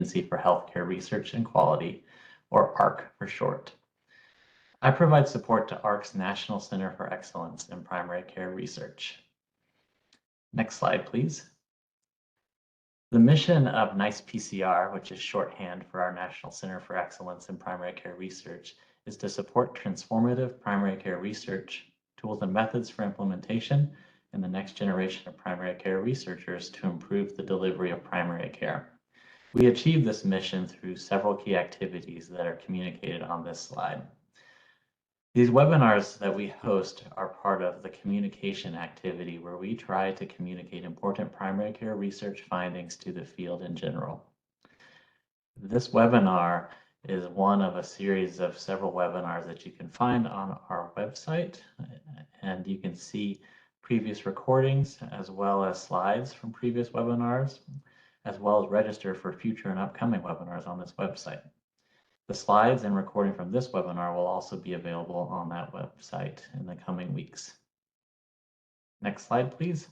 Agency for Healthcare Research and Quality, or AHRQ for short. I provide support to AHRQ's National Center for Excellence in Primary Care Research. Next slide, please. The mission of NCEPCR, which is shorthand for our National Center for Excellence in Primary Care Research, is to support transformative primary care research, tools and methods for implementation, and the next generation of primary care researchers to improve the delivery of primary care. We achieve this mission through several key activities that are communicated on this slide. These webinars that we host are part of the communication activity where we try to communicate important primary care research findings to the field in general. This webinar is one of a series of several webinars that you can find on our website, and you can see previous recordings as well as slides from previous webinars, as well as register for future and upcoming webinars on this website. The slides and recording from this webinar will also be available on that website in the coming weeks. Next slide, please.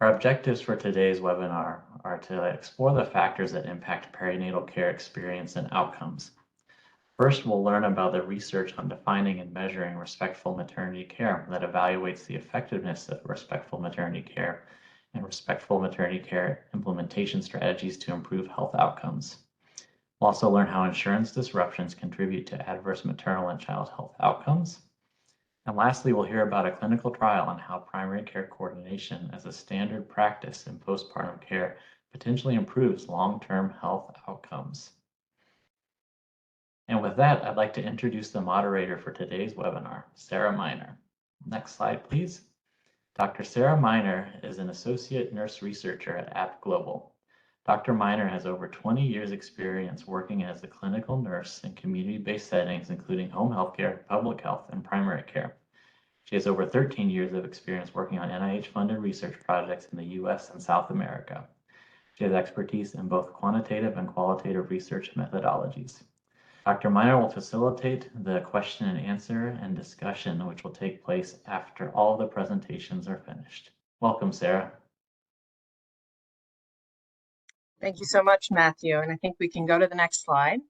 Our objectives for today's webinar are to explore the factors that impact perinatal care experience and outcomes. First, we'll learn about the research on defining and measuring respectful maternity care that evaluates the effectiveness of respectful maternity care and respectful maternity care implementation strategies to improve health outcomes. We'll also learn how insurance disruptions contribute to adverse maternal and child health outcomes. And lastly, we'll hear about a clinical trial on how primary care coordination as a standard practice in postpartum care potentially improves long-term health outcomes. And with that, I'd like to introduce the moderator for today's webinar, Sarah Miner. Next slide, please. Dr. Sarah Miner is an associate nurse researcher at Equitable. Dr. Miner has over 20 years experience working as a clinical nurse in community-based settings, including home healthcare, public health, and primary care. She has over 13 years of experience working on NIH-funded research projects in the US and South America. She has expertise in both quantitative and qualitative research methodologies. Dr. Miner will facilitate the question and answer and discussion, which will take place after all the presentations are finished. Welcome, Sarah. Thank you so much, Matthew. And I think we can go to the next slide.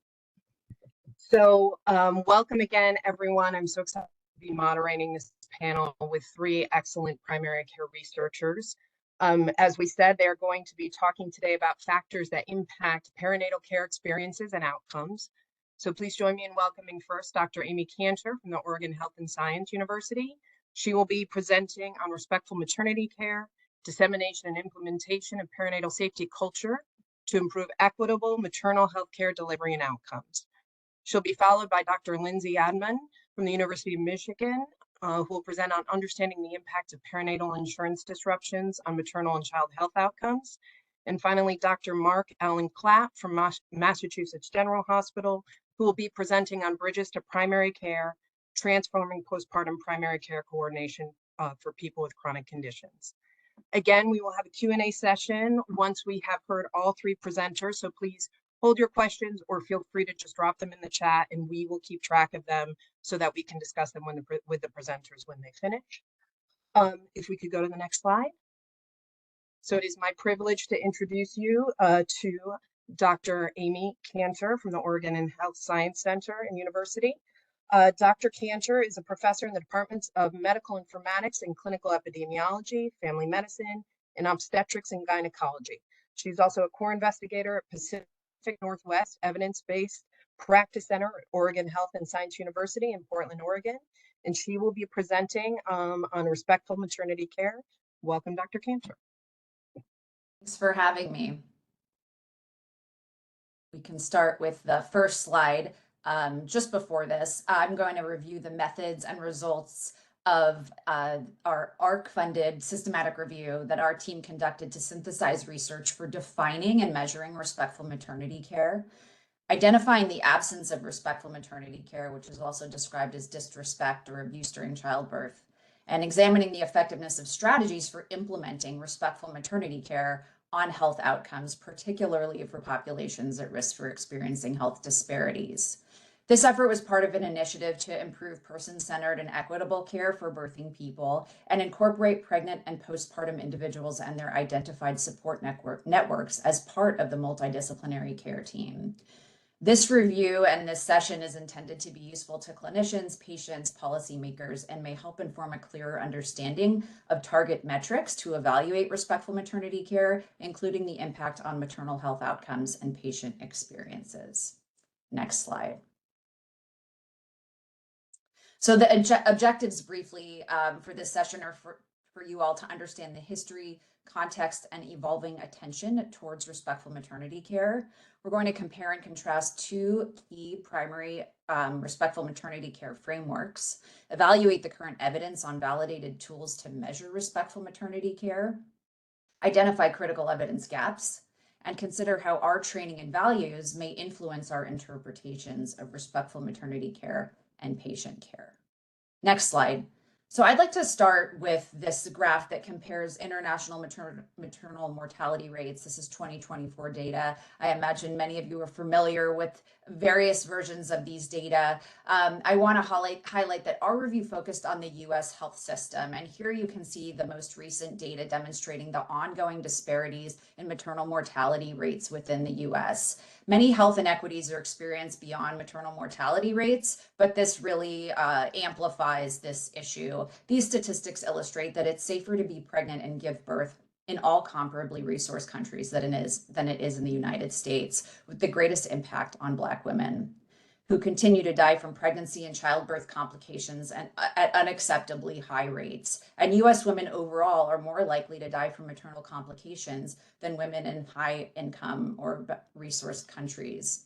So welcome again, everyone. I'm so excited to be moderating this panel with three excellent primary care researchers. As we said, they're going to be talking today about factors that impact perinatal care experiences and outcomes. So please join me in welcoming first Dr. Amy Cantor from the Oregon Health and Science University. She will be presenting on respectful maternity care, dissemination and implementation of perinatal safety culture to improve equitable maternal health care delivery and outcomes. She'll be followed by Dr. Lindsay Admon from the University of Michigan, who will present on understanding the impact of perinatal insurance disruptions on maternal and child health outcomes. And finally, Dr. Mark Allen Clapp from Massachusetts General Hospital, who will be presenting on bridges to primary care, transforming postpartum primary care coordination for people with chronic conditions. Again, we will have a Q&A session once we have heard all three presenters, so please hold your questions or feel free to just drop them in the chat and we will keep track of them so that we can discuss them with the presenters when they finish. If we could go to the next slide. So it is my privilege to introduce you to Dr. Amy Cantor from the Oregon Health Science Center and University. Dr. Cantor is a professor in the departments of medical informatics and clinical epidemiology, family medicine, and obstetrics and gynecology. She's also a core investigator at Pacific Northwest Evidence-Based Practice Center at Oregon Health and Science University in Portland, Oregon, and she will be presenting on respectful maternity care. Welcome, Dr. Cantor. Thanks for having me. We can start with the first slide. Just before this, I'm going to review the methods and results of our AHRQ-funded systematic review that our team conducted to synthesize research for defining and measuring respectful maternity care, identifying the absence of respectful maternity care, which is also described as disrespect or abuse during childbirth, and examining the effectiveness of strategies for implementing respectful maternity care on health outcomes, particularly for populations at risk for experiencing health disparities. This effort was part of an initiative to improve person-centered and equitable care for birthing people and incorporate pregnant and postpartum individuals and their identified support networks as part of the multidisciplinary care team. This review and this session is intended to be useful to clinicians, patients, policymakers, and may help inform a clearer understanding of target metrics to evaluate respectful maternity care, including the impact on maternal health outcomes and patient experiences. Next slide. So the objectives briefly for this session are for you all to understand the history, context, and evolving attention towards respectful maternity care. We're going to compare and contrast two key primary respectful maternity care frameworks, evaluate the current evidence on validated tools to measure respectful maternity care, identify critical evidence gaps, and consider how our training and values may influence our interpretations of respectful maternity care and patient care. Next slide. So I'd like to start with this graph that compares international maternal mortality rates. This is 2024 data. I imagine many of you are familiar with various versions of these data. I want to highlight that our review focused on the US health system. And here you can see the most recent data demonstrating the ongoing disparities in maternal mortality rates within the US. Many health inequities are experienced beyond maternal mortality rates, but this really amplifies this issue. These statistics illustrate that it's safer to be pregnant and give birth in all comparably resourced countries than it is in the United States, with the greatest impact on Black women, who continue to die from pregnancy and childbirth complications and at unacceptably high rates. And US women overall are more likely to die from maternal complications than women in high income or resourced countries.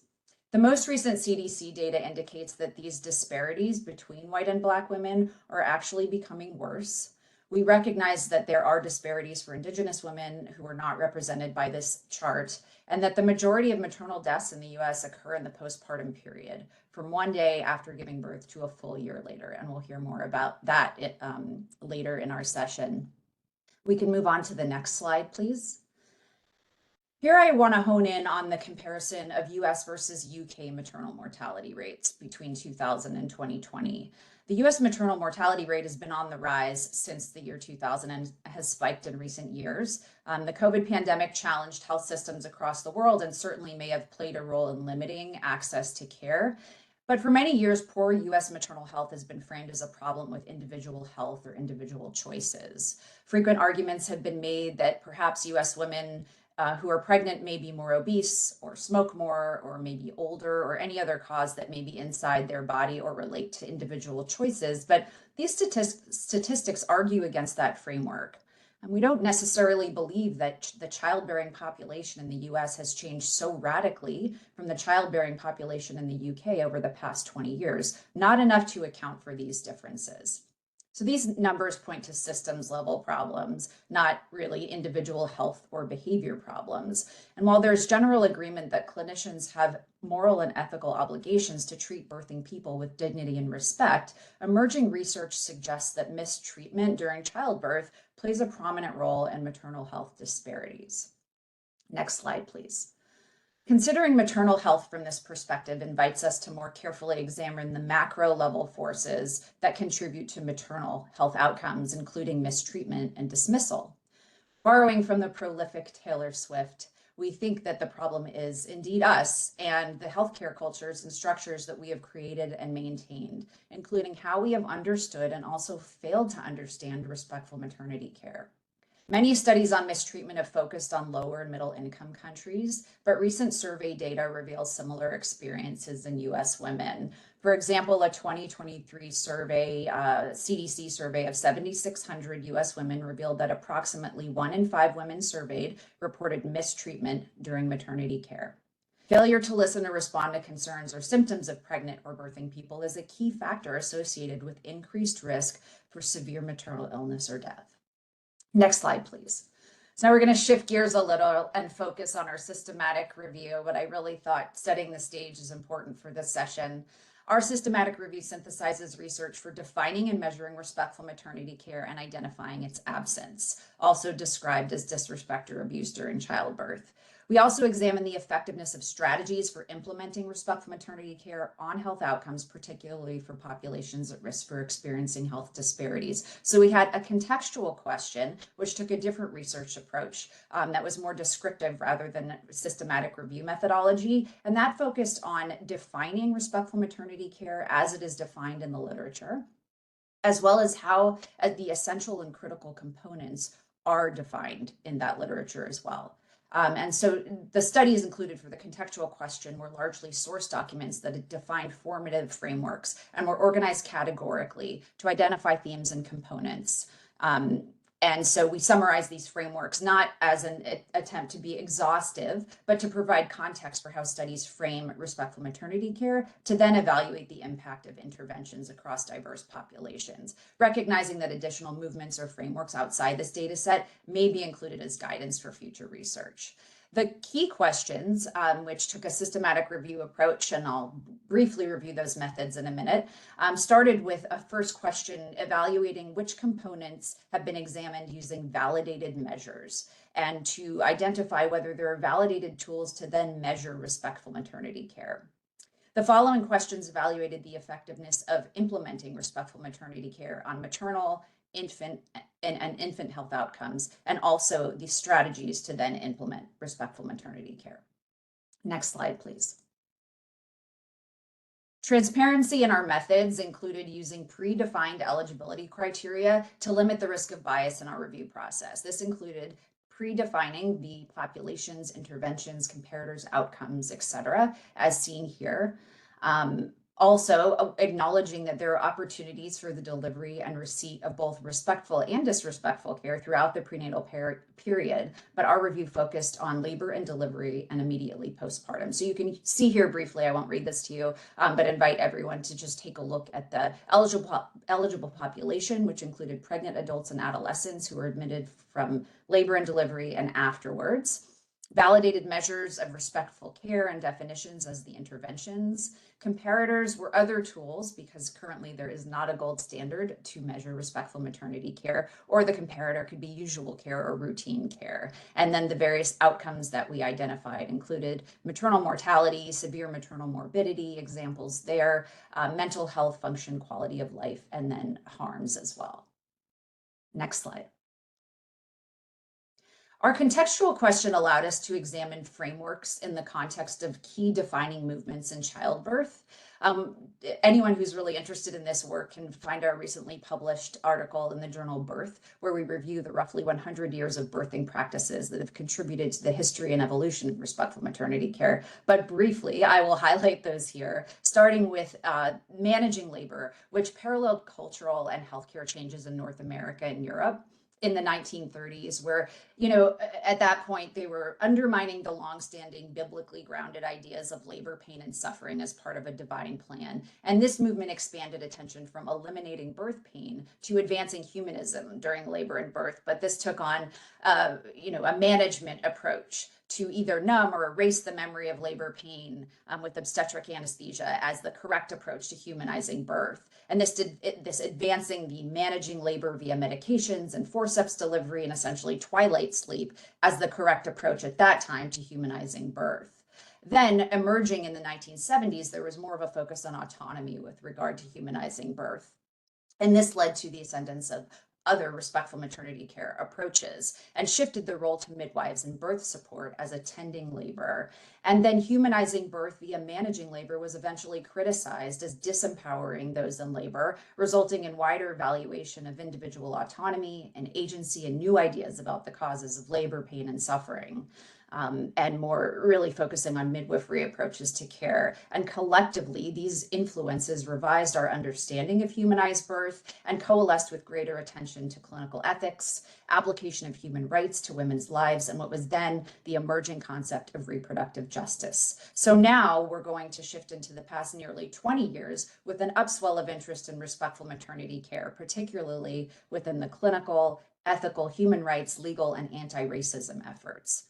The most recent CDC data indicates that these disparities between white and Black women are actually becoming worse. We recognize that there are disparities for Indigenous women who are not represented by this chart, and that the majority of maternal deaths in the US occur in the postpartum period, from one day after giving birth to a full year later. And we'll hear more about that later in our session. We can move on to the next slide, please. Here I want to hone in on the comparison of US versus UK maternal mortality rates between 2000 and 2020. The US maternal mortality rate has been on the rise since the year 2000 and has spiked in recent years. The COVID pandemic challenged health systems across the world and certainly may have played a role in limiting access to care. But for many years, poor US maternal health has been framed as a problem with individual health or individual choices. Frequent arguments have been made that perhaps US women who are pregnant may be more obese or smoke more or maybe older or any other cause that may be inside their body or relate to individual choices. But these statistics argue against that framework. And we don't necessarily believe that the childbearing population in the US has changed so radically from the childbearing population in the UK over the past 20 years, not enough to account for these differences. So these numbers point to systems level problems, not really individual health or behavior problems. And while there's general agreement that clinicians have moral and ethical obligations to treat birthing people with dignity and respect, emerging research suggests that mistreatment during childbirth plays a prominent role in maternal health disparities. Next slide, please. Considering maternal health from this perspective invites us to more carefully examine the macro level forces that contribute to maternal health outcomes, including mistreatment and dismissal. Borrowing from the prolific Taylor Swift, we think that the problem is indeed us and the healthcare cultures and structures that we have created and maintained, including how we have understood and also failed to understand respectful maternity care. Many studies on mistreatment have focused on lower and middle income countries, but recent survey data reveals similar experiences in US women. For example, a 2023 survey, CDC survey of 7,600 US women revealed that approximately 1 in 5 women surveyed reported mistreatment during maternity care. Failure to listen or respond to concerns or symptoms of pregnant or birthing people is a key factor associated with increased risk for severe maternal illness or death. Next slide, please. So now we're going to shift gears a little and focus on our systematic review, but I really thought setting the stage is important for this session. Our systematic review synthesizes research for defining and measuring respectful maternity care and identifying its absence, also described as disrespect or abuse during childbirth. We also examine the effectiveness of strategies for implementing respectful maternity care on health outcomes, particularly for populations at risk for experiencing health disparities. So we had a contextual question, which took a different research approach that was more descriptive rather than systematic review methodology. And that focused on defining respectful maternity care as it is defined in the literature, as well as how the essential and critical components are defined in that literature as well. And so the studies included for the contextual question were largely source documents that defined formative frameworks and were organized categorically to identify themes and components. And so we summarize these frameworks not as an attempt to be exhaustive, but to provide context for how studies frame respectful maternity care to then evaluate the impact of interventions across diverse populations, recognizing that additional movements or frameworks outside this data set may be included as guidance for future research. The key questions, which took a systematic review approach, and I'll briefly review those methods in a minute, started with a first question evaluating which components have been examined using validated measures and to identify whether there are validated tools to then measure respectful maternity care. The following questions evaluated the effectiveness of implementing respectful maternity care on maternal, infant, and infant health outcomes, and also the strategies to then implement respectful maternity care. Next slide, please. Transparency in our methods included using predefined eligibility criteria to limit the risk of bias in our review process. This included predefining the populations, interventions, comparators, outcomes, etc., as seen here. Also, acknowledging that there are opportunities for the delivery and receipt of both respectful and disrespectful care throughout the prenatal period, but our review focused on labor and delivery and immediately postpartum. So you can see here briefly, I won't read this to you, but invite everyone to just take a look at the eligible population, which included pregnant adults and adolescents who were admitted from labor and delivery and afterwards. Validated measures of respectful care and definitions as the interventions. Comparators were other tools because currently there is not a gold standard to measure respectful maternity care, or the comparator could be usual care or routine care. And then the various outcomes that we identified included maternal mortality, severe maternal morbidity, examples there, mental health, function, quality of life, and then harms as well. Next slide. Our contextual question allowed us to examine frameworks in the context of key defining movements in childbirth. Anyone who's really interested in this work can find our recently published article in the journal Birth, where we review the roughly 100 years of birthing practices that have contributed to the history and evolution of respectful maternity care. But briefly, I will highlight those here, starting with managing labor, which paralleled cultural and healthcare changes in North America and Europe in the 1930s, where, at that point, they were undermining the longstanding biblically grounded ideas of labor, pain, and suffering as part of a divine plan. And this movement expanded attention from eliminating birth pain to advancing humanism during labor and birth. But this took on, a management approach to either numb or erase the memory of labor pain with obstetric anesthesia as the correct approach to humanizing birth. And this advancing the managing labor via medications and forceps delivery and essentially twilight sleep as the correct approach at that time to humanizing birth. Then emerging in the 1970s, there was more of a focus on autonomy with regard to humanizing birth. And this led to the ascendance of other respectful maternity care approaches and shifted the role to midwives and birth support as attending labor. And then humanizing birth via managing labor was eventually criticized as disempowering those in labor, resulting in wider evaluation of individual autonomy and agency and new ideas about the causes of labor, pain, and suffering. And more really focusing on midwifery approaches to care. And collectively, these influences revised our understanding of humanized birth and coalesced with greater attention to clinical ethics, application of human rights to women's lives, and what was then the emerging concept of reproductive justice. So now we're going to shift into the past nearly 20 years with an upswell of interest in respectful maternity care, particularly within the clinical, ethical, human rights, legal, and anti-racism efforts.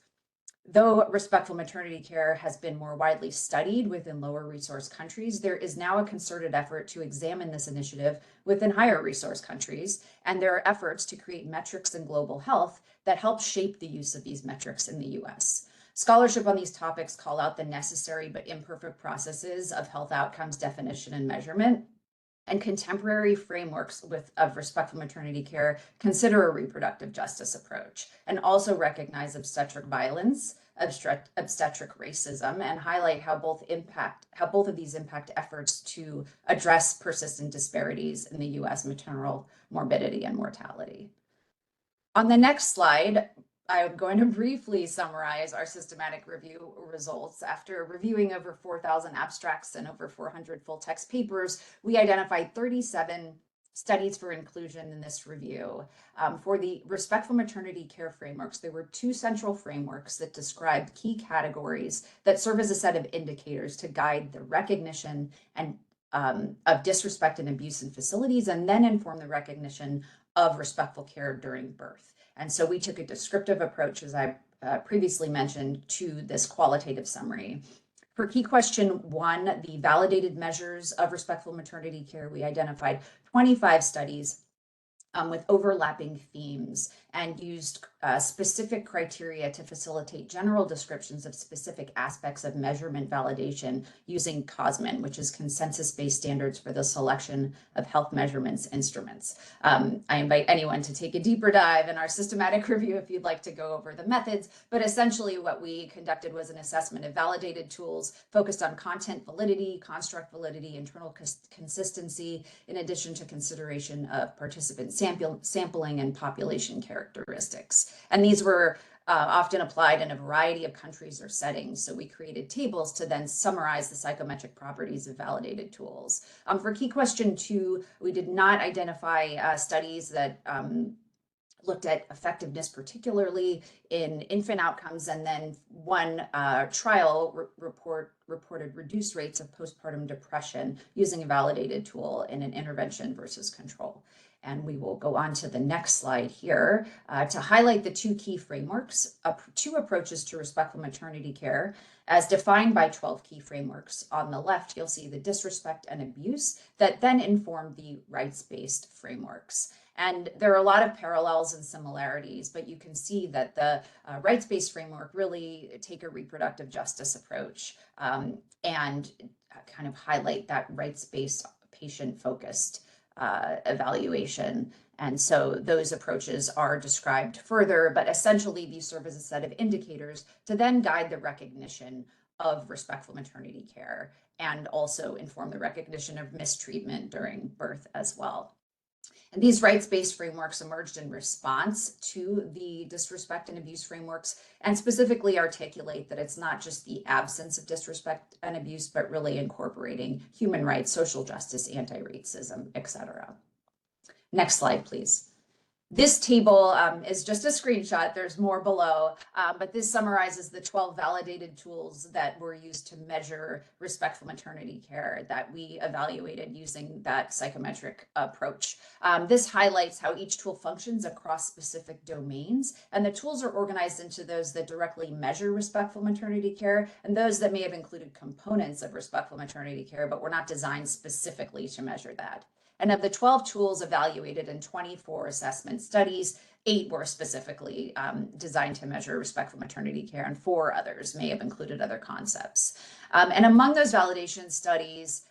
Though respectful maternity care has been more widely studied within lower resource countries, there is now a concerted effort to examine this initiative within higher resource countries, and there are efforts to create metrics in global health that help shape the use of these metrics in the US. Scholarship on these topics call out the necessary but imperfect processes of health outcomes definition and measurement, and contemporary frameworks of respectful maternity care consider a reproductive justice approach and also recognize obstetric violence, obstetric racism, and highlight how both of these impact efforts to address persistent disparities in the U.S. maternal morbidity and mortality. On the next slide, I'm going to briefly summarize our systematic review results. After reviewing over 4,000 abstracts and over 400 full-text papers, we identified 37 studies for inclusion in this review. For the respectful maternity care frameworks, there were 2 central frameworks that described key categories that serve as a set of indicators to guide the recognition and of disrespect and abuse in facilities, and then inform the recognition of respectful care during birth. And so we took a descriptive approach, as I previously mentioned, to this qualitative summary. For key question 1, the validated measures of respectful maternity care, we identified 25 studies with overlapping themes and used specific criteria to facilitate general descriptions of specific aspects of measurement validation using COSMIN, which is consensus-based standards for the selection of health measurements instruments. I invite anyone to take a deeper dive in our systematic review if you'd like to go over the methods, but essentially what we conducted was an assessment of validated tools focused on content validity, construct validity, internal consistency, in addition to consideration of participant sampling and population characteristics. And these were often applied in a variety of countries or settings. So we created tables to then summarize the psychometric properties of validated tools. For key question 2, we did not identify studies that looked at effectiveness, particularly in infant outcomes, and then one trial reported reduced rates of postpartum depression using a validated tool in an intervention versus control. And we will go on to the next slide here to highlight the 2 key frameworks, 2 approaches to respectful maternity care as defined by 12 key frameworks. On the left, you'll see the disrespect and abuse that then inform the rights-based frameworks. And there are a lot of parallels and similarities, but you can see that the rights-based framework really take a reproductive justice approach and kind of highlight that rights-based, patient-focused evaluation. And so those approaches are described further, but essentially these serve as a set of indicators to then guide the recognition of respectful maternity care and also inform the recognition of mistreatment during birth as well. And these rights-based frameworks emerged in response to the disrespect and abuse frameworks, and specifically articulate that it's not just the absence of disrespect and abuse, but really incorporating human rights, social justice, anti-racism, etc. Next slide, please. This table is just a screenshot. There's more below, but this summarizes the 12 validated tools that were used to measure respectful maternity care that we evaluated using that psychometric approach. This highlights how each tool functions across specific domains, and the tools are organized into those that directly measure respectful maternity care and those that may have included components of respectful maternity care, but were not designed specifically to measure that. And of the 12 tools evaluated in 24 assessment studies, 8 were specifically designed to measure respectful maternity care, and 4 others may have included other concepts. And among those validation studies,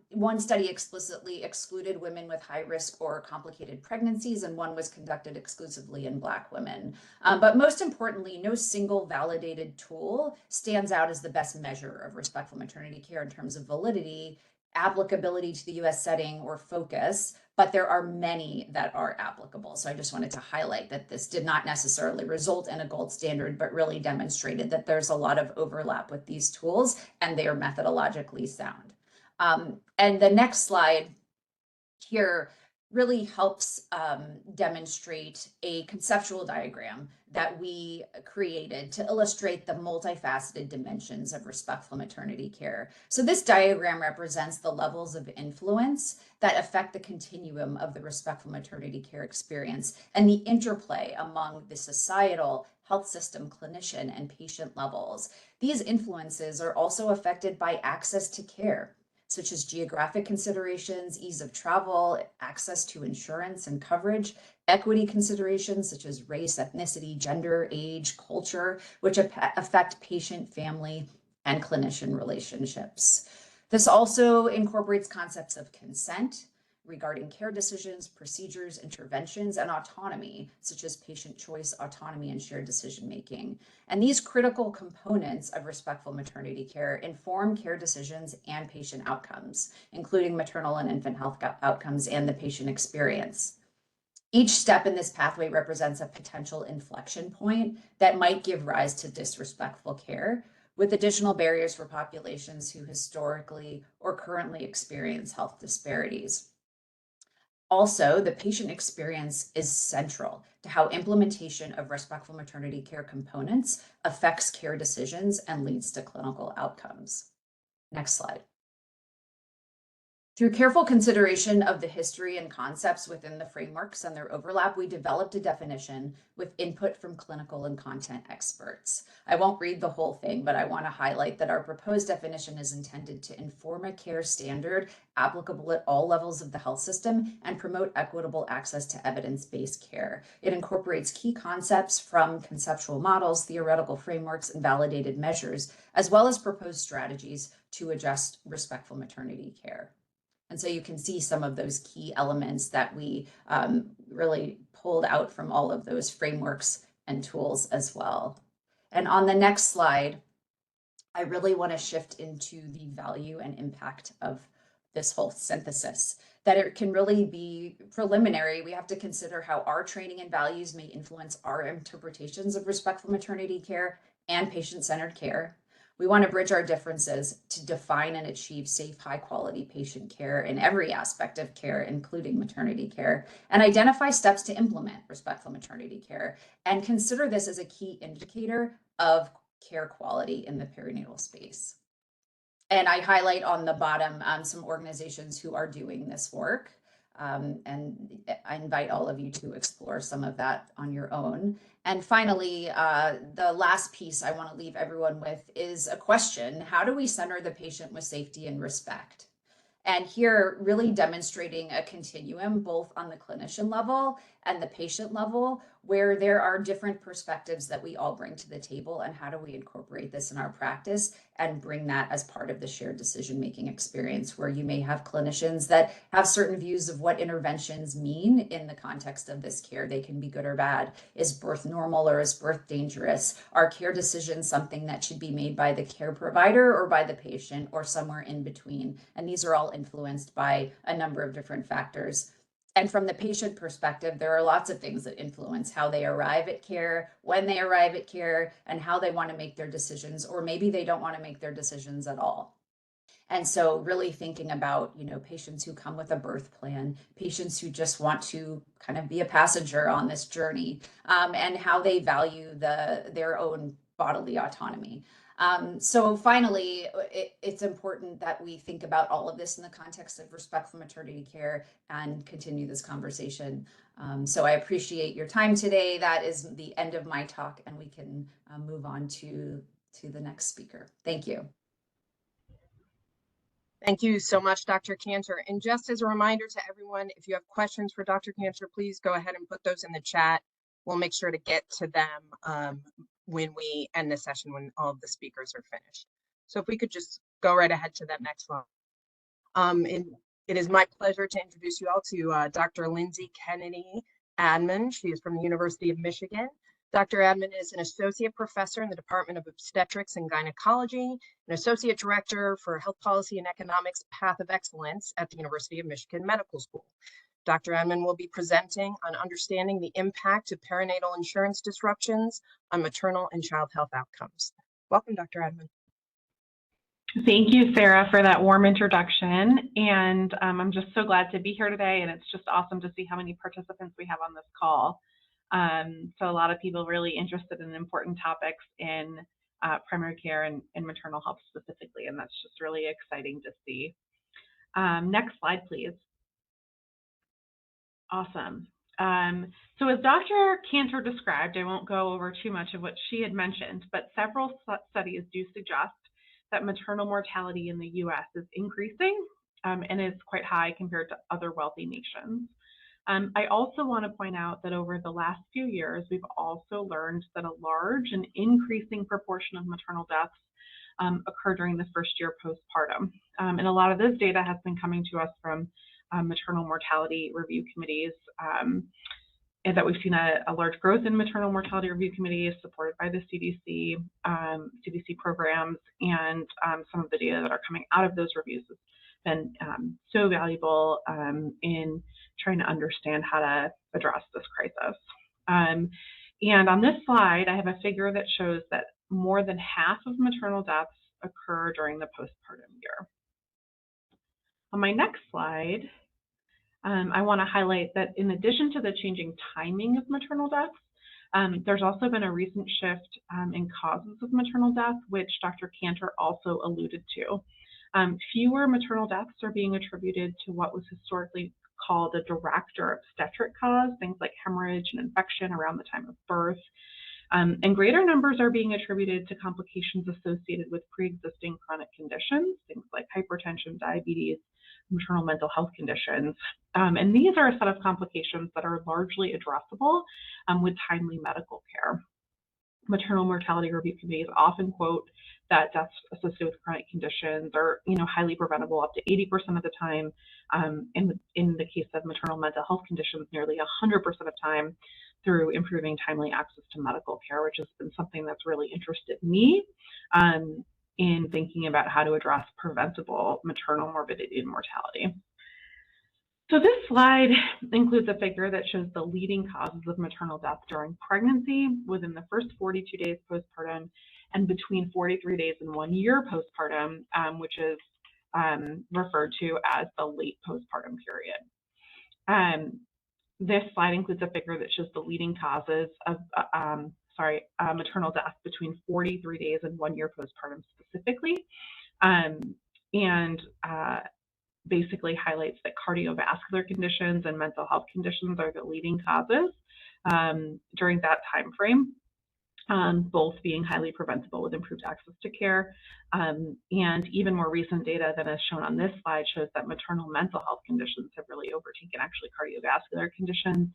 one study explicitly excluded women with high risk or complicated pregnancies, and one was conducted exclusively in Black women. But most importantly, no single validated tool stands out as the best measure of respectful maternity care in terms of validity, applicability to the US setting, or focus, but there are many that are applicable. So I just wanted to highlight that this did not necessarily result in a gold standard, but really demonstrated that there's a lot of overlap with these tools and they are methodologically sound. And the next slide here really helps demonstrate a conceptual diagram that we created to illustrate the multifaceted dimensions of respectful maternity care. So this diagram represents the levels of influence that affect the continuum of the respectful maternity care experience and the interplay among the societal, health system, clinician, and patient levels. These influences are also affected by access to care. such as geographic considerations, ease of travel, access to insurance and coverage, equity considerations such as race, ethnicity, gender, age, culture, which affect patient, family, and clinician relationships. This also incorporates concepts of consent regarding care decisions, procedures, interventions, and autonomy, such as patient choice, autonomy, and shared decision-making. And these critical components of respectful maternity care inform care decisions and patient outcomes, including maternal and infant health outcomes and the patient experience. Each step in this pathway represents a potential inflection point that might give rise to disrespectful care, with additional barriers for populations who historically or currently experience health disparities. Also, the patient experience is central to how implementation of respectful maternity care components affects care decisions and leads to clinical outcomes. Next slide. Through careful consideration of the history and concepts within the frameworks and their overlap, we developed a definition with input from clinical and content experts. I won't read the whole thing, but I want to highlight that our proposed definition is intended to inform a care standard applicable at all levels of the health system and promote equitable access to evidence-based care. It incorporates key concepts from conceptual models, theoretical frameworks, and validated measures, as well as proposed strategies to adjust respectful maternity care. And so you can see some of those key elements that we really pulled out from all of those frameworks and tools as well. And on the next slide, I really want to shift into the value and impact of this whole synthesis, that it can really be preliminary. We have to consider how our training and values may influence our interpretations of respectful maternity care and patient-centered care. We want to bridge our differences to define and achieve safe, high-quality patient care in every aspect of care, including maternity care, and identify steps to implement respectful maternity care, and consider this as a key indicator of care quality in the perinatal space. And I highlight on the bottom some organizations who are doing this work, and I invite all of you to explore some of that on your own. And finally, the last piece I want to leave everyone with is a question: how do we center the patient with safety and respect? And here, really demonstrating a continuum both on the clinician level and the patient level, where there are different perspectives that we all bring to the table, and how do we incorporate this in our practice and bring that as part of the shared decision-making experience, where you may have clinicians that have certain views of what interventions mean in the context of this care. They can be good or bad. Is birth normal or is birth dangerous? Are care decisions something that should be made by the care provider or by the patient, or somewhere in between? And these are all influenced by a number of different factors. And from the patient perspective, there are lots of things that influence how they arrive at care, when they arrive at care, and how they want to make their decisions, or maybe they don't want to make their decisions at all. And so really thinking about, patients who come with a birth plan, patients who just want to kind of be a passenger on this journey, and how they value their own bodily autonomy. So finally, it's important that we think about all of this in the context of respectful maternity care and continue this conversation. So I appreciate your time today. That is the end of my talk, and we can move on to the next speaker. Thank you. Thank you so much, Dr. Cantor. And just as a reminder to everyone, if you have questions for Dr. Cantor, please go ahead and put those in the chat. We'll make sure to get to them when we end the session, when all of the speakers are finished. So if we could just go right ahead to that next slide. It is my pleasure to introduce you all to Dr. Lindsay Kennedy Admon. She is from the University of Michigan. Dr. Admon is an associate professor in the Department of Obstetrics and Gynecology, an associate director for Health Policy and Economics Path of Excellence at the University of Michigan Medical School. Dr. Admon will be presenting on understanding the impact of perinatal insurance disruptions on maternal and child health outcomes. Welcome, Dr. Admon. Thank you, Sarah, for that warm introduction. And I'm just so glad to be here today. And it's just awesome to see how many participants we have on this call. So a lot of people really interested in important topics in primary care and maternal health specifically. And that's just really exciting to see. Next slide, please. Awesome. So as Dr. Cantor described, I won't go over too much of what she had mentioned, but several studies do suggest that maternal mortality in the US is increasing and is quite high compared to other wealthy nations. I also want to point out that over the last few years, we've also learned that a large and increasing proportion of maternal deaths occur during the first year postpartum. And a lot of this data has been coming to us from maternal mortality review committees, and that we've seen a large growth in maternal mortality review committees supported by the CDC, CDC programs, and some of the data that are coming out of those reviews has been so valuable in trying to understand how to address this crisis. And on this slide, I have a figure that shows that more than half of maternal deaths occur during the postpartum year. On my next slide, I want to highlight that in addition to the changing timing of maternal deaths, there's also been a recent shift in causes of maternal death, which Dr. Cantor also alluded to. Fewer maternal deaths are being attributed to what was historically called a direct or obstetric cause, things like hemorrhage and infection around the time of birth. And greater numbers are being attributed to complications associated with pre-existing chronic conditions, things like hypertension, diabetes, maternal mental health conditions. And these are a set of complications that are largely addressable with timely medical care. Maternal mortality review committees often quote that deaths associated with chronic conditions are, highly preventable up to 80% of the time. In the case of maternal mental health conditions, nearly 100% of the time, through improving timely access to medical care, which has been something that's really interested me in thinking about how to address preventable maternal morbidity and mortality. So this slide includes a figure that shows the leading causes of maternal death during pregnancy within the first 42 days postpartum and between 43 days and 1 year postpartum, which is referred to as the late postpartum period. This slide includes a figure that shows the leading causes of maternal death between 43 days and 1 year postpartum specifically, and basically highlights that cardiovascular conditions and mental health conditions are the leading causes during that time frame, both being highly preventable with improved access to care. And even more recent data than is shown on this slide shows that maternal mental health conditions have really overtaken actually cardiovascular conditions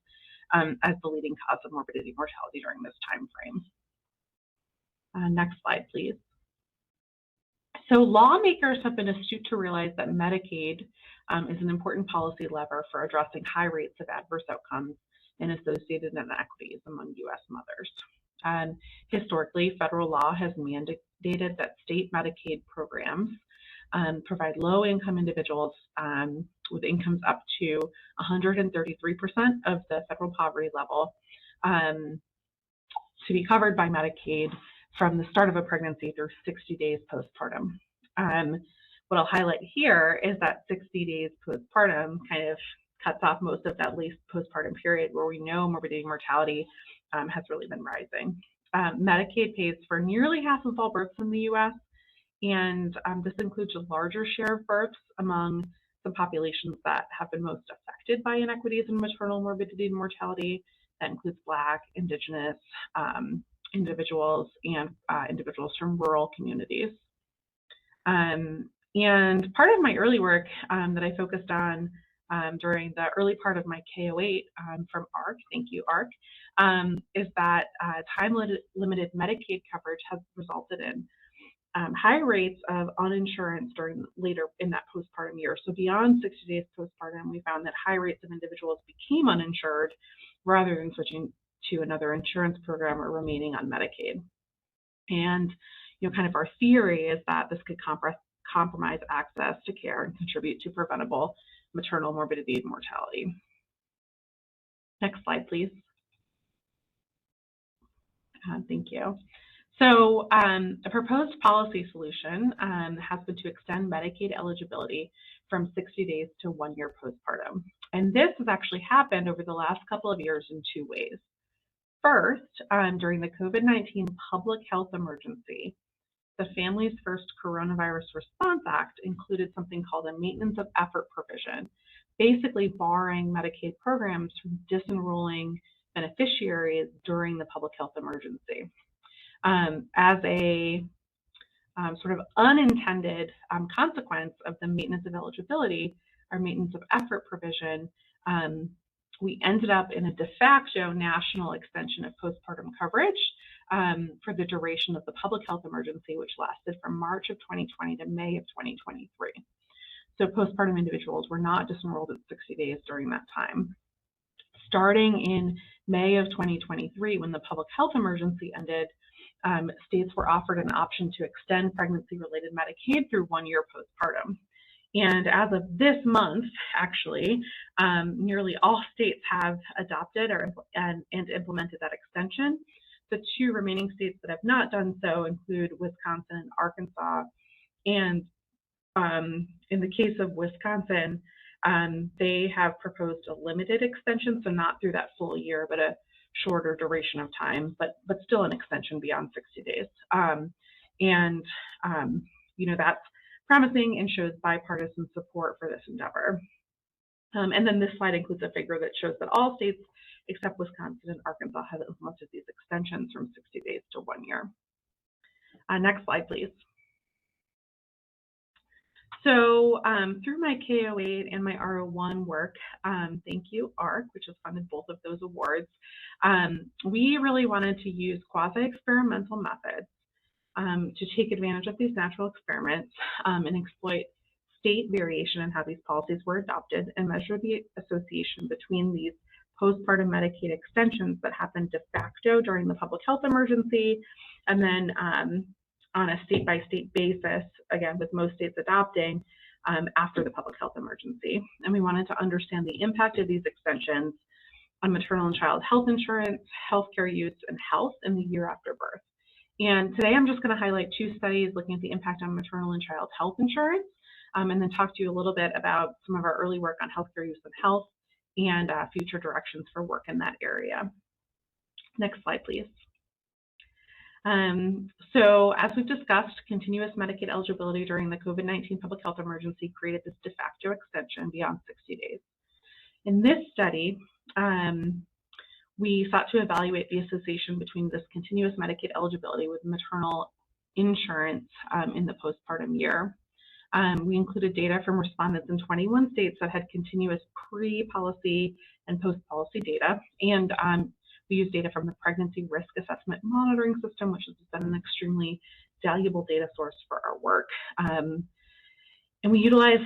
as the leading cause of morbidity and mortality during this time frame. Next slide, please. So lawmakers have been astute to realize that Medicaid is an important policy lever for addressing high rates of adverse outcomes and associated inequities among U.S. mothers. Historically, federal law has mandated that state Medicaid programs provide low-income individuals with incomes up to 133% of the federal poverty level to be covered by Medicaid from the start of a pregnancy through 60 days postpartum. What I'll highlight here is that 60 days postpartum kind of cuts off most of that late postpartum period where we know morbidity and mortality has really been rising. Medicaid pays for nearly half of all births in the U.S., and this includes a larger share of births among the populations that have been most affected by inequities in maternal morbidity and mortality. That includes Black, Indigenous individuals, and individuals from rural communities. And part of my early work that I focused on during the early part of my K08 from AHRQ, thank you AHRQ, is that time-limited Medicaid coverage has resulted in high rates of uninsurance during later in that postpartum year. So beyond 60 days postpartum, we found that high rates of individuals became uninsured rather than switching to another insurance program or remaining on Medicaid. And kind of our theory is that this could compromise access to care and contribute to preventable maternal morbidity and mortality. Next slide, please. Thank you. So a proposed policy solution has been to extend Medicaid eligibility from 60 days to 1 year postpartum. And this has actually happened over the last couple of years in two ways. First, during the COVID-19 public health emergency, the Families First Coronavirus Response Act included something called a maintenance of effort provision, basically barring Medicaid programs from disenrolling beneficiaries during the public health emergency. As a sort of unintended consequence of the maintenance of eligibility, our maintenance of effort provision, we ended up in a de facto national extension of postpartum coverage for the duration of the public health emergency, which lasted from March of 2020 to May of 2023. So postpartum individuals were not disenrolled at 60 days during that time. Starting in May of 2023, when the public health emergency ended, states were offered an option to extend pregnancy-related Medicaid through 1 year postpartum. And as of this month, actually, nearly all states have adopted and implemented that extension. The 2 remaining states that have not done so include Wisconsin and Arkansas. And in the case of Wisconsin, they have proposed a limited extension, so not through that full year, but a shorter duration of time, but still an extension beyond 60 days. That's promising and shows bipartisan support for this endeavor. And then this slide includes a figure that shows that all states except Wisconsin and Arkansas have implemented these extensions from 60 days to 1 year. Next slide, please. So through my KO8 and my R01 work, thank you, AHRQ, which has funded both of those awards, we really wanted to use quasi-experimental methods to take advantage of these natural experiments and exploit state variation in how these policies were adopted and measure the association between these postpartum Medicaid extensions that happened de facto during the public health emergency, and then on a state-by-state basis, again, with most states adopting after the public health emergency. And we wanted to understand the impact of these extensions on maternal and child health insurance, healthcare use, and health in the year after birth. And today I'm just going to highlight 2 studies looking at the impact on maternal and child health insurance, and then talk to you a little bit about some of our early work on healthcare use and health and future directions for work in that area. Next slide, please. So as we've discussed, continuous Medicaid eligibility during the COVID-19 public health emergency created this de facto extension beyond 60 days. In this study, we sought to evaluate the association between this continuous Medicaid eligibility with maternal insurance in the postpartum year. We included data from respondents in 21 states that had continuous pre-policy and post-policy data, and we used data from the Pregnancy Risk Assessment Monitoring System, which has been an extremely valuable data source for our work. And we utilized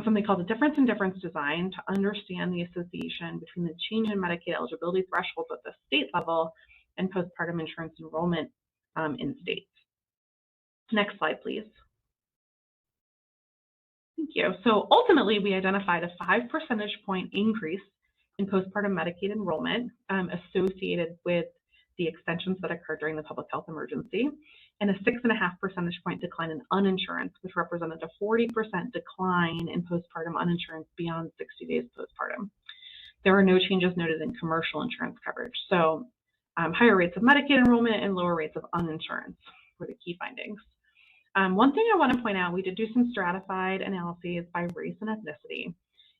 something called the difference in difference design to understand the association between the change in Medicaid eligibility thresholds at the state level and postpartum insurance enrollment in states. Next slide, please. Thank you. So ultimately, we identified a 5 percentage point increase in postpartum Medicaid enrollment associated with the extensions that occurred during the public health emergency, and a 6.5 percentage point decline in uninsurance, which represented a 40% decline in postpartum uninsurance beyond 60 days postpartum. There were no changes noted in commercial insurance coverage. So higher rates of Medicaid enrollment and lower rates of uninsurance were the key findings. One thing I want to point out, we did do some stratified analyses by race and ethnicity,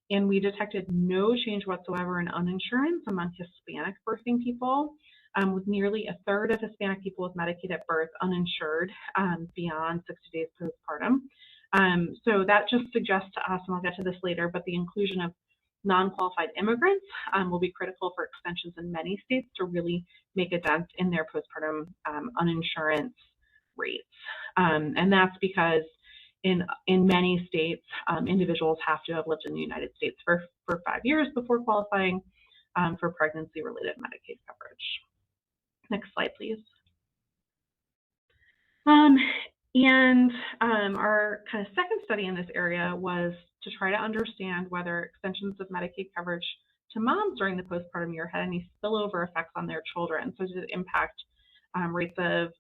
and we detected no change whatsoever in uninsurance among Hispanic birthing people, with nearly a third of Hispanic people with Medicaid at birth uninsured beyond 60 days postpartum. So that just suggests to us, and I'll get to this later, but the inclusion of non-qualified immigrants will be critical for extensions in many states to really make a dent in their postpartum uninsurance rates. And that's because in many states, individuals have to have lived in the United States for 5 years before qualifying for pregnancy-related Medicaid coverage. Next slide, please. Our kind of second study in this area was to try to understand whether extensions of Medicaid coverage to moms during the postpartum year had any spillover effects on their children. So did it impact rates of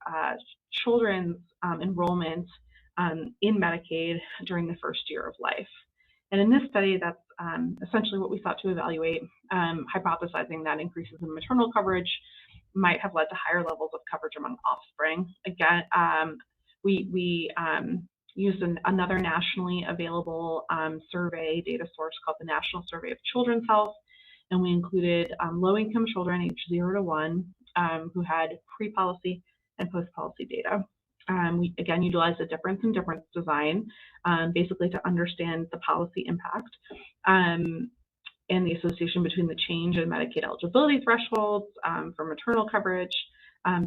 children's enrollment in Medicaid during the first year of life. And in this study, that's essentially what we sought to evaluate, hypothesizing that increases in maternal coverage might have led to higher levels of coverage among offspring. Again, we used another nationally available survey data source called the National Survey of Children's Health, and we included low-income children aged 0 to 1 who had pre-policy and post-policy data. We again utilized a difference in difference design, basically to understand the policy impact and the association between the change in Medicaid eligibility thresholds for maternal coverage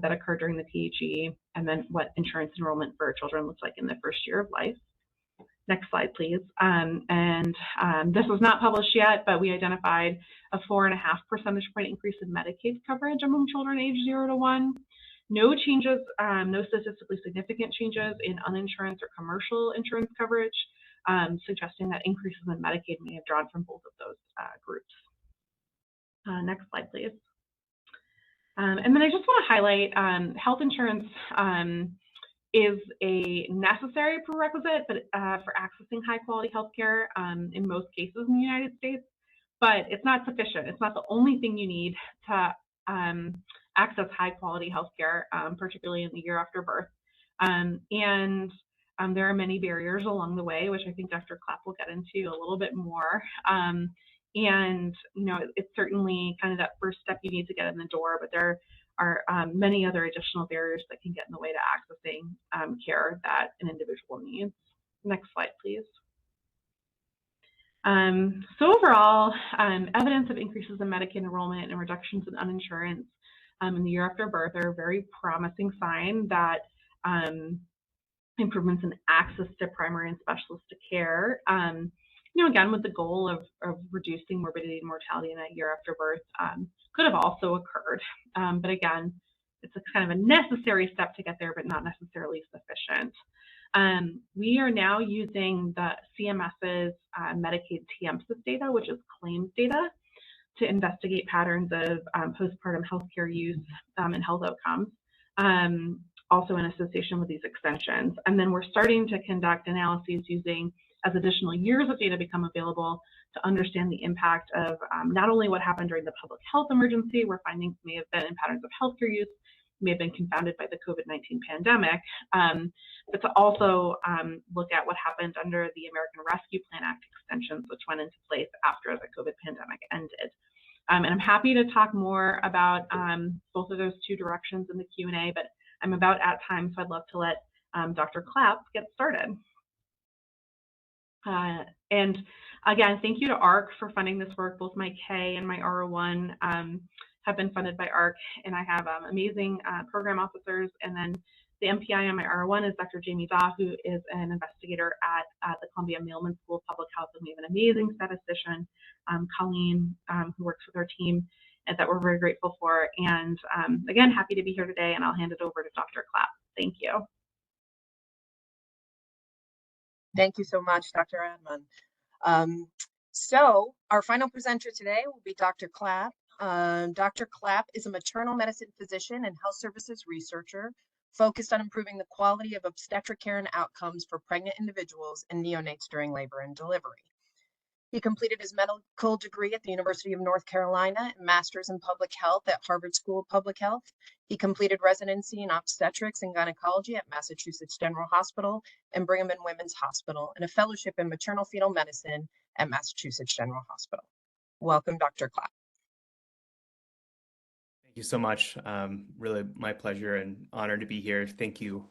that occurred during the PHE, and then what insurance enrollment for children looks like in the first year of life. Next slide, please. This was not published yet, but we identified a 4.5 percentage point increase in Medicaid coverage among children aged 0 to 1. No changes, no statistically significant changes in uninsurance or commercial insurance coverage, suggesting that increases in Medicaid may have drawn from both of those groups. Next slide, please. And then I just want to highlight health insurance is a necessary prerequisite for accessing high quality healthcare in most cases in the United States, but it's not sufficient. It's not the only thing you need to access high quality healthcare, particularly in the year after birth. There are many barriers along the way, which I think Dr. Clapp will get into a little bit more. You know, it's certainly kind of that first step you need to get in the door, but there are many other additional barriers that can get in the way to accessing care that an individual needs. Next slide, please. So overall, evidence of increases in Medicaid enrollment and reductions in uninsurance in the year after birth are a very promising sign that improvements in access to primary and specialist care, you know, again, with the goal of reducing morbidity and mortality in that year after birth, could have also occurred. But again, it's a kind of a necessary step to get there, but not necessarily sufficient. We are now using the CMS's Medicaid TMSIS data, which is claims data, to investigate patterns of postpartum healthcare use and health outcomes, also in association with these extensions. And then we're starting to conduct analyses using, as additional years of data become available, to understand the impact of not only what happened during the public health emergency, where findings may have been in patterns of healthcare use, may have been confounded by the COVID-19 pandemic, but to also look at what happened under the American Rescue Plan Act extensions, which went into place after the COVID pandemic ended. And I'm happy to talk more about both of those two directions in the Q&A, but I'm about at time, so I'd love to let Dr. Clapp get started. And again, thank you to AHRQ for funding this work. Both my K and my R01 have been funded by AHRQ, and I have amazing program officers. And then the MPI on my R01 is Dr. Jamie Daw, who is an investigator at the Columbia Mailman School of Public Health, and we have an amazing statistician, Colleen, who works with our team, and that we're very grateful for. And again, happy to be here today, and I'll hand it over to Dr. Clapp. Thank you. Thank you so much, Dr. Admon. So our final presenter today will be Dr. Clapp. Dr. Clapp is a maternal medicine physician and health services researcher focused on improving the quality of obstetric care and outcomes for pregnant individuals and neonates during labor and delivery. He completed his medical degree at the University of North Carolina and master's in public health at Harvard School of Public Health. He completed residency in obstetrics and gynecology at Massachusetts General Hospital and Brigham and Women's Hospital, and a fellowship in maternal fetal medicine at Massachusetts General Hospital. Welcome, Dr. Clapp. Thank you so much. Really my pleasure and honor to be here. Thank you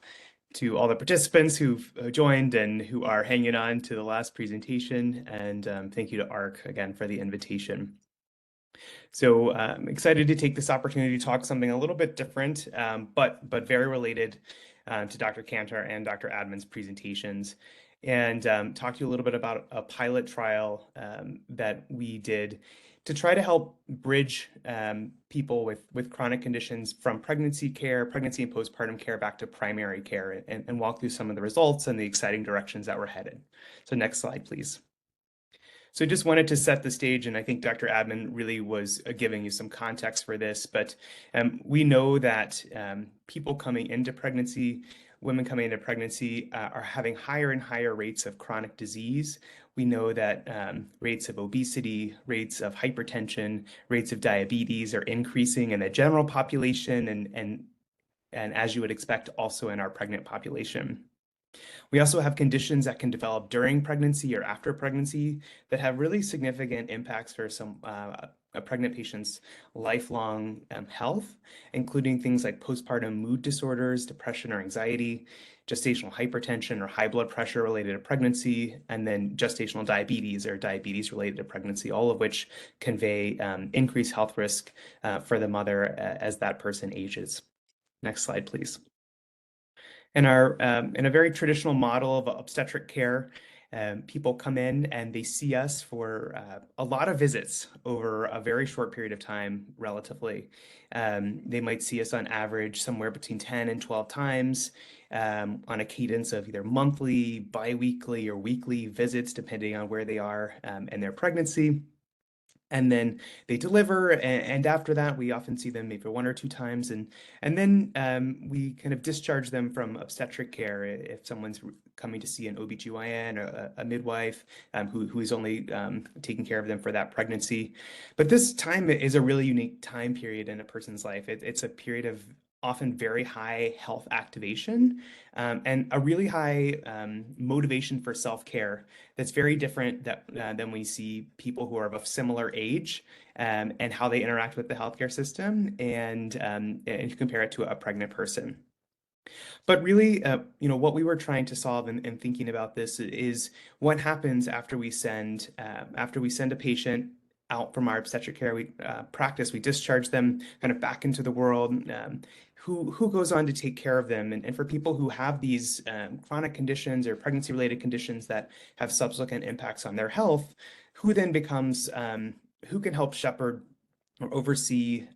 to all the participants who've joined and who are hanging on to the last presentation. And thank you to AHRQ again for the invitation. So I'm excited to take this opportunity to talk something a little bit different, but very related to Dr. Cantor and Dr. Admon's presentations, and talk to you a little bit about a pilot trial that we did to try to help bridge people with chronic conditions from pregnancy and postpartum care back to primary care, and walk through some of the results and the exciting directions that we're headed. So next slide, please. So I just wanted to set the stage, and I think Dr. Admon really was giving you some context for this, but we know that people coming into pregnancy, women coming into pregnancy are having higher and higher rates of chronic disease. We know that rates of obesity, rates of hypertension, rates of diabetes are increasing in the general population, and as you would expect, also in our pregnant population. We also have conditions that can develop during pregnancy or after pregnancy that have really significant impacts for a pregnant patient's lifelong health, including things like postpartum mood disorders, depression or anxiety, gestational hypertension or high blood pressure related to pregnancy, and then gestational diabetes or diabetes related to pregnancy, all of which convey increased health risk for the mother as that person ages. Next slide, please. In a very traditional model of obstetric care, people come in and they see us for a lot of visits over a very short period of time, relatively. They might see us on average somewhere between 10 and 12 times on a cadence of either monthly, biweekly, or weekly visits, depending on where they are in their pregnancy. And then they deliver, and after that, we often see them maybe 1 or 2 times, and then we kind of discharge them from obstetric care if someone's coming to see an OBGYN or a midwife who is only taking care of them for that pregnancy. But this time is a really unique time period in a person's life. It's a period of often very high health activation and a really high motivation for self-care that's very different than we see people who are of a similar age and how they interact with the healthcare system, and you compare it to a pregnant person. But really, what we were trying to solve in thinking about this is what happens after we send a patient out from our obstetric care practice. We discharge them kind of back into the world. Who goes on to take care of them? And for people who have these chronic conditions or pregnancy-related conditions that have subsequent impacts on their health, who then becomes, who can help shepherd or oversee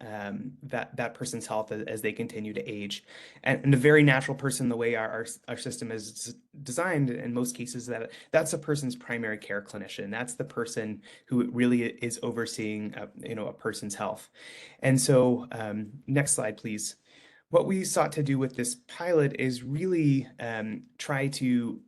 that person's health as they continue to age? And a very natural person, the way our system is designed in most cases, that's a person's primary care clinician. That's the person who really is overseeing a person's health. And so next slide, please. What we sought to do with this pilot is really try to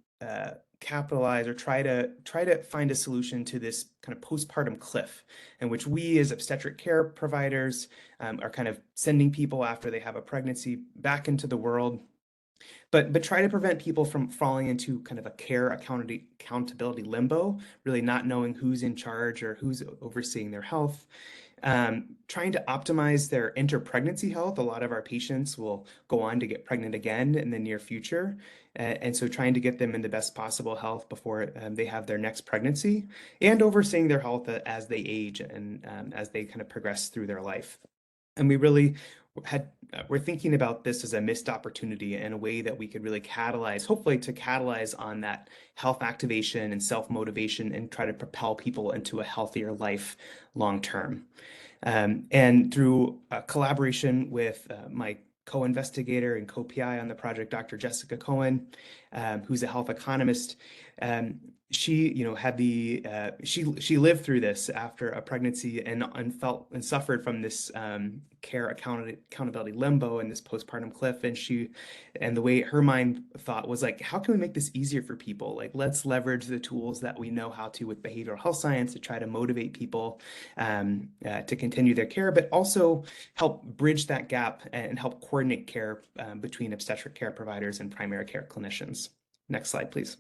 capitalize or try to find a solution to this kind of postpartum cliff, in which we as obstetric care providers are kind of sending people after they have a pregnancy back into the world, but try to prevent people from falling into kind of a care accountability limbo, really not knowing who's in charge or who's overseeing their health. Trying to optimize their inter-pregnancy health. A lot of our patients will go on to get pregnant again in the near future. And so trying to get them in the best possible health before they have their next pregnancy, and overseeing their health as they age and as they kind of progress through their life. And we really we're thinking about this as a missed opportunity in a way that we could really hopefully catalyze on that health activation and self-motivation and try to propel people into a healthier life long term. And through a collaboration with my co-investigator and co-PI on the project, Dr. Jessica Cohen, who's a health economist, she had she lived through this after a pregnancy and felt and suffered from this care accountability limbo and this postpartum cliff. And the way her mind thought was like, how can we make this easier for people? Like, let's leverage the tools that we know how to with behavioral health science to try to motivate people to continue their care, but also help bridge that gap and help coordinate care between obstetric care providers and primary care clinicians. Next slide, please.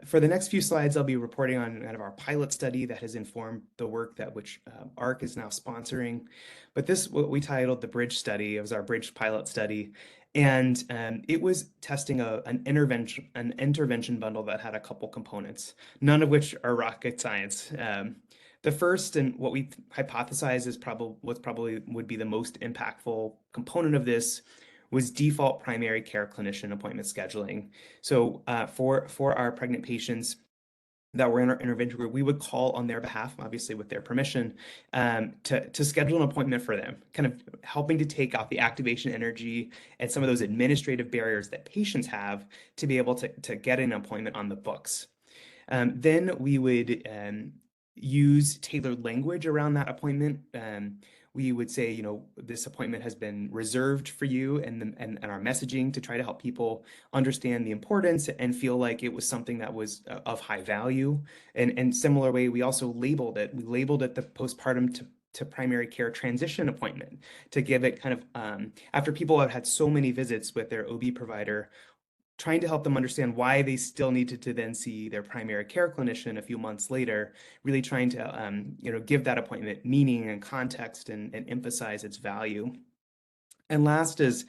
For the next few slides, I'll be reporting on kind of our pilot study that has informed the work which AHRQ is now sponsoring. But this, what we titled the Bridge Study, it was our Bridge pilot study. And it was testing an intervention bundle that had a couple components, none of which are rocket science. The first, and what we hypothesized would be the most impactful component of this, was default primary care clinician appointment scheduling. So for our pregnant patients that were in our intervention group, we would call on their behalf, obviously with their permission, to schedule an appointment for them, kind of helping to take out the activation energy and some of those administrative barriers that patients have to be able to get an appointment on the books. Then we would use tailored language around that appointment. We would say, this appointment has been reserved for you, and our messaging to try to help people understand the importance and feel like it was something that was of high value. And similar way, we also labeled it. We labeled it the postpartum to primary care transition appointment, to give it kind of, after people have had so many visits with their OB provider, trying to help them understand why they still needed to then see their primary care clinician a few months later, really trying to give that appointment meaning and context and emphasize its value. And last is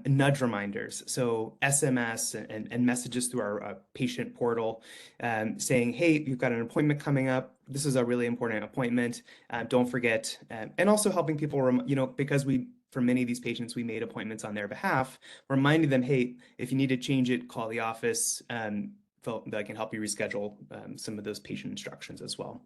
nudge reminders. So SMS and messages through our patient portal saying, hey, you've got an appointment coming up. This is a really important appointment. Don't forget. And also helping people, because for many of these patients, we made appointments on their behalf, reminding them, hey, if you need to change it, call the office. That can help you reschedule some of those patient instructions as well.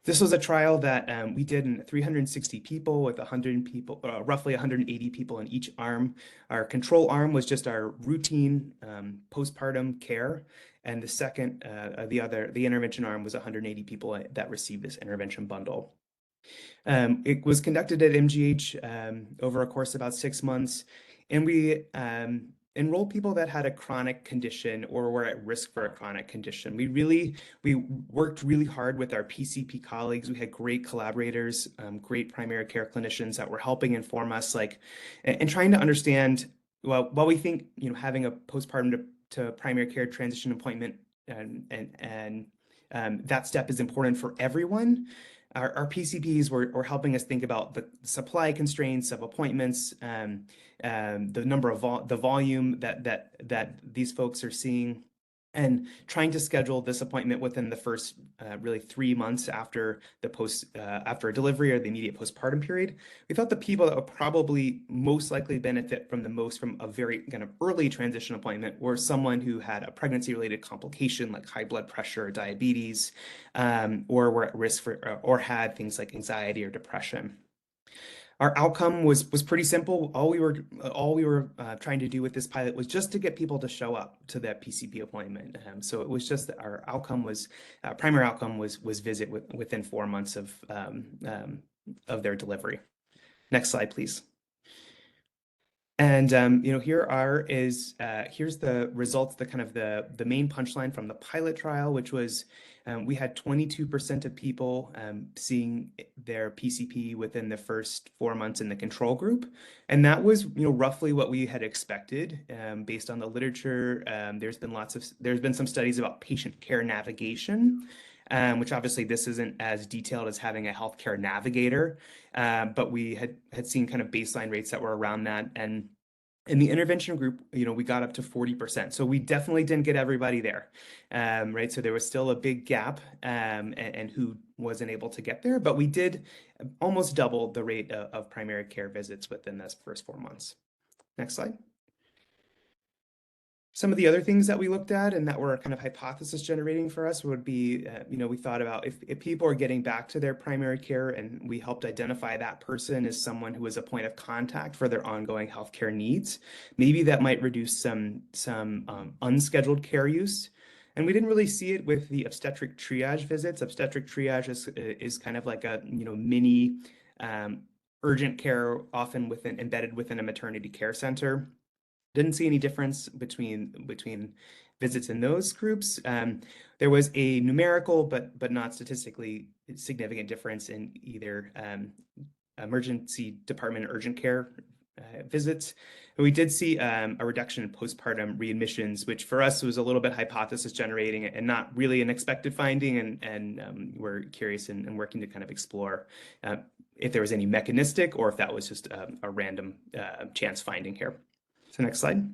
This was a trial that we did in 360 people with 100 people, roughly 180 people in each arm. Our control arm was just our routine postpartum care, and the second, the intervention arm was 180 people that received this intervention bundle. It was conducted at M.P.H over a course of about 6 months, and we enrolled people that had a chronic condition or were at risk for a chronic condition. We worked really hard with our PCP colleagues. We had great collaborators, great primary care clinicians that were helping inform us, and trying to understand, well, while we think, having a postpartum to primary care transition appointment and that step is important for everyone, our PCPs were helping us think about the supply constraints of appointments, the number of the volume that these folks are seeing, and trying to schedule this appointment within the first really 3 months after after a delivery or the immediate postpartum period. We thought the people that would probably most likely benefit from a very kind of early transition appointment were someone who had a pregnancy-related complication like high blood pressure or diabetes, or were at risk for or had things like anxiety or depression. Our outcome was pretty simple. All we were trying to do with this pilot was just to get people to show up to that PCP appointment. So it was just that our primary outcome was visit within 4 months of their delivery. Next slide, please. And here's the results, the main punchline from the pilot trial, which was we had 22% of people seeing their PCP within the first 4 months in the control group, and that was roughly what we had expected based on the literature. There's been some studies about patient care navigation, which obviously this isn't as detailed as having a healthcare navigator, but we had seen kind of baseline rates that were around that. And in the intervention group, we got up to 40%. So we definitely didn't get everybody there, right? So there was still a big gap and who wasn't able to get there, but we did almost double the rate of primary care visits within those first 4 months. Next slide. Some of the other things that we looked at and that were kind of hypothesis generating for us would be, we thought about if people are getting back to their primary care and we helped identify that person as someone who is a point of contact for their ongoing healthcare needs, maybe that might reduce some unscheduled care use. And we didn't really see it with the obstetric triage visits. Obstetric triage is kind of like a mini urgent care, often embedded within a maternity care center. Didn't see any difference between visits in those groups. There was a numerical but not statistically significant difference in either emergency department urgent care visits. And we did see a reduction in postpartum readmissions, which for us was a little bit hypothesis generating and not really an expected finding. And we're curious and working to kind of explore if there was any mechanistic or if that was just a random chance finding here. So next slide.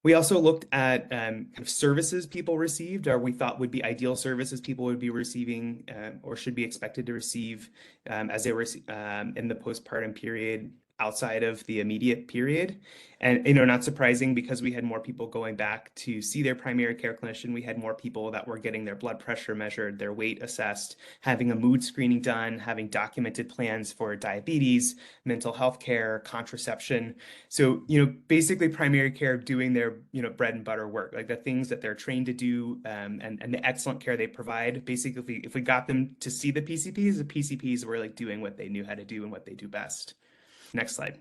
We also looked at kind of services people received, or we thought would be ideal services people would be receiving or should be expected to receive as they were in the postpartum period outside of the immediate period. And, not surprising because we had more people going back to see their primary care clinician. We had more people that were getting their blood pressure measured, their weight assessed, having a mood screening done, having documented plans for diabetes, mental health care, contraception. So, basically primary care doing their, bread and butter work, like the things that they're trained to do and the excellent care they provide. Basically, if we got them to see the PCPs were like doing what they knew how to do and what they do best. Next slide.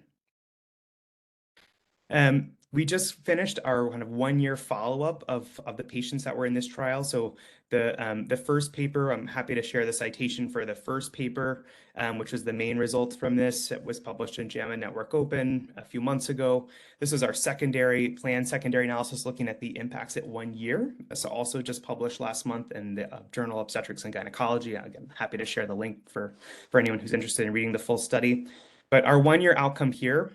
We just finished our kind of 1-year follow-up of the patients that were in this trial. So the first paper, I'm happy to share the citation for the first paper, which was the main results from this. It was published in JAMA Network Open a few months ago. This is our planned secondary analysis looking at the impacts at 1 year. So also just published last month in the Journal of Obstetrics and Gynecology. Again, happy to share the link for anyone who's interested in reading the full study. But our 1-year outcome here,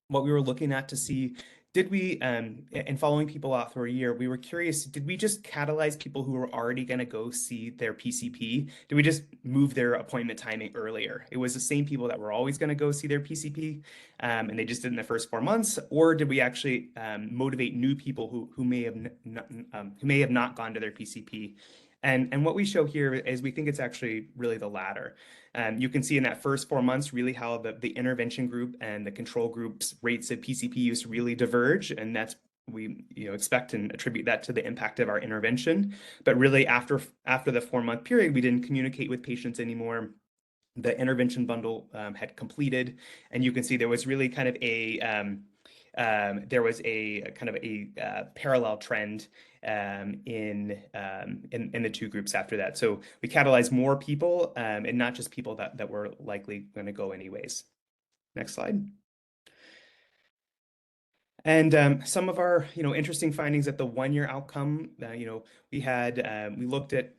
what we were looking at to see, did we, and following people out for a year, we were curious, did we just catalyze people who were already going to go see their PCP? Did we just move their appointment timing earlier? It was the same people that were always going to go see their PCP, and they just did in the first 4 months, or did we actually motivate new people who may have not gone to their PCP? And what we show here is we think it's actually really the latter. You can see in that first 4 months really how the intervention group and the control group's rates of PCP use really diverge, and that's we expect and attribute that to the impact of our intervention. But really after the 4-month period, we didn't communicate with patients anymore. The intervention bundle had completed, and you can see there was really kind of a parallel trend in the two groups after that. So we catalyzed more people and not just people that were likely going to go anyways. Next slide. And some of our interesting findings at the 1-year outcome, we looked at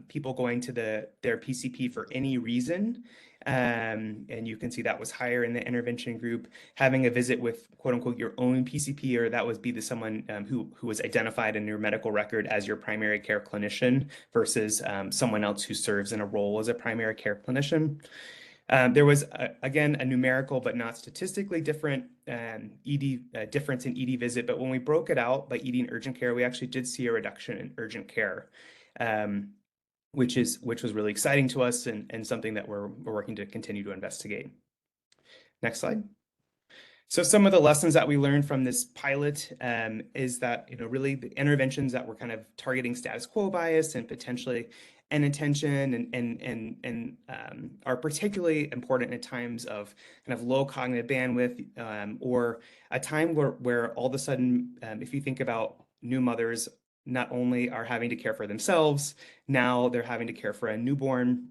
people going to their PCP for any reason. And you can see that was higher in the intervention group. Having a visit with quote unquote your own PCP, or that would be someone who was identified in your medical record as your primary care clinician versus someone else who serves in a role as a primary care clinician. There was, again, a numerical but not statistically different difference in ED visit, but when we broke it out by ED and urgent care, we actually did see a reduction in urgent care, which was really exciting to us and something that we're working to continue to investigate. Next slide. So some of the lessons that we learned from this pilot is that really the interventions that were kind of targeting status quo bias and potentially inattention and are particularly important at times of kind of low cognitive bandwidth or a time where all of a sudden, if you think about new mothers, not only are having to care for themselves, now they're having to care for a newborn.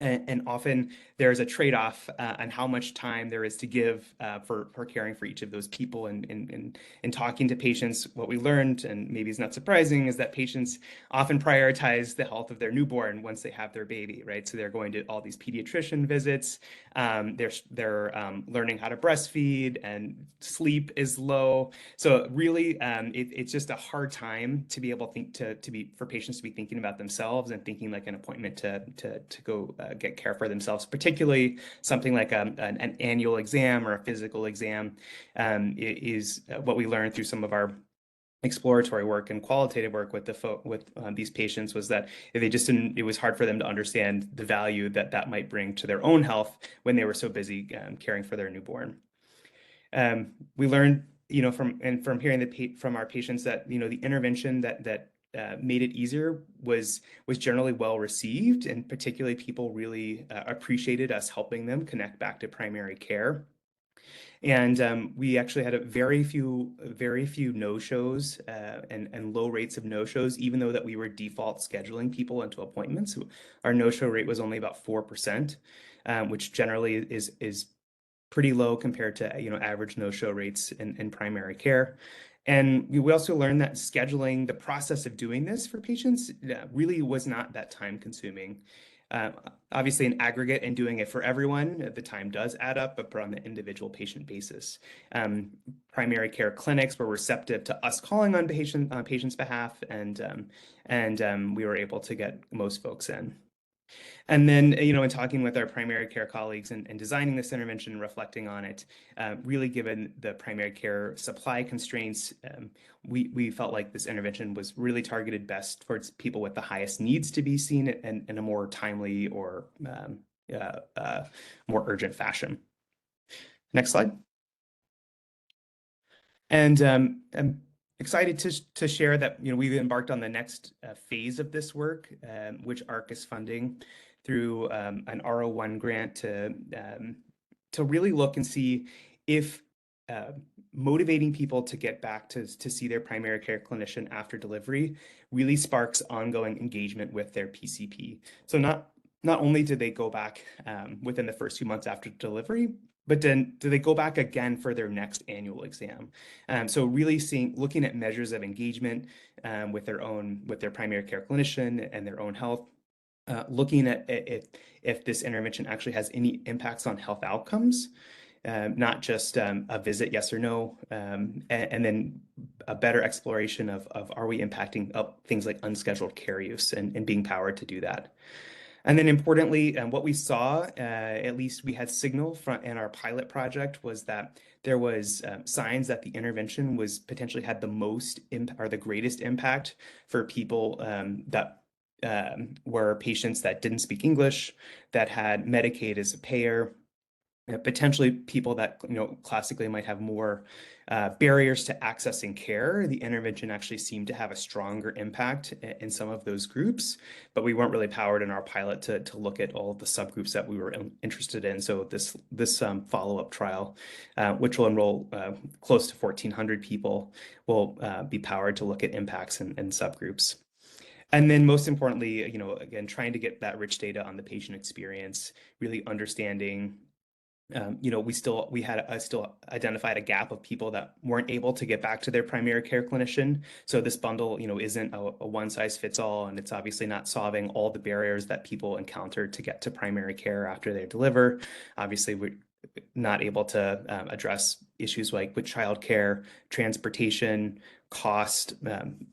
And often there's a trade-off on how much time there is to give for caring for each of those people. And talking to patients, what we learned, and maybe it's not surprising, is that patients often prioritize the health of their newborn once they have their baby, right? So they're going to all these pediatrician visits. They're learning how to breastfeed, and sleep is low. So really, it's just a hard time to be able for patients to be thinking about themselves and thinking like an appointment to go get care for themselves, particularly something like an annual exam or a physical exam is what we learned through some of our exploratory work and qualitative work with these patients, was that it was hard for them to understand the value that might bring to their own health when they were so busy caring for their newborn. We learned from hearing from our patients that the intervention that made it easier was generally well received, and particularly people really appreciated us helping them connect back to primary care. And we actually had very few no-shows and low rates of no-shows, even though that we were default scheduling people into appointments. Our no-show rate was only about 4%, which generally is pretty low compared to average no-show rates in primary care. And we also learned that scheduling, the process of doing this for patients, really was not that time consuming. Obviously, in aggregate and doing it for everyone, the time does add up, but on the individual patient basis. Primary care clinics were receptive to us calling on patients' behalf, and we were able to get most folks in. And then, in talking with our primary care colleagues and designing this intervention and reflecting on it, really given the primary care supply constraints, we felt like this intervention was really targeted best towards people with the highest needs to be seen in a more timely or more urgent fashion. Next slide. And I'm excited to share that we've embarked on the next phase of this work, which AHRQ is funding through an R01 grant to really look and see if motivating people to get back to see their primary care clinician after delivery really sparks ongoing engagement with their PCP. So not only do they go back within the first 2 months after delivery, but then do they go back again for their next annual exam? So really looking at measures of engagement with their primary care clinician and their own health, looking at if this intervention actually has any impacts on health outcomes, not just a visit, yes or no, and then a better exploration of are we impacting things like unscheduled care use and being powered to do that. And then importantly, what we saw, at least we had signal in our pilot project, was that there was signs that the intervention was potentially had the most or the greatest impact for people that were patients that didn't speak English, that had Medicaid as a payer, potentially people that classically might have more barriers to accessing care. The intervention actually seemed to have a stronger impact in some of those groups, but we weren't really powered in our pilot to look at all of the subgroups that we were interested in. So this follow-up trial, which will enroll close to 1,400 people, will be powered to look at impacts in subgroups. And then most importantly, again, trying to get that rich data on the patient experience, really understanding we still identified a gap of people that weren't able to get back to their primary care clinician. So this bundle, isn't a one size fits all, and it's obviously not solving all the barriers that people encounter to get to primary care after they deliver. Obviously, we're not able to address issues like with childcare, transportation, cost,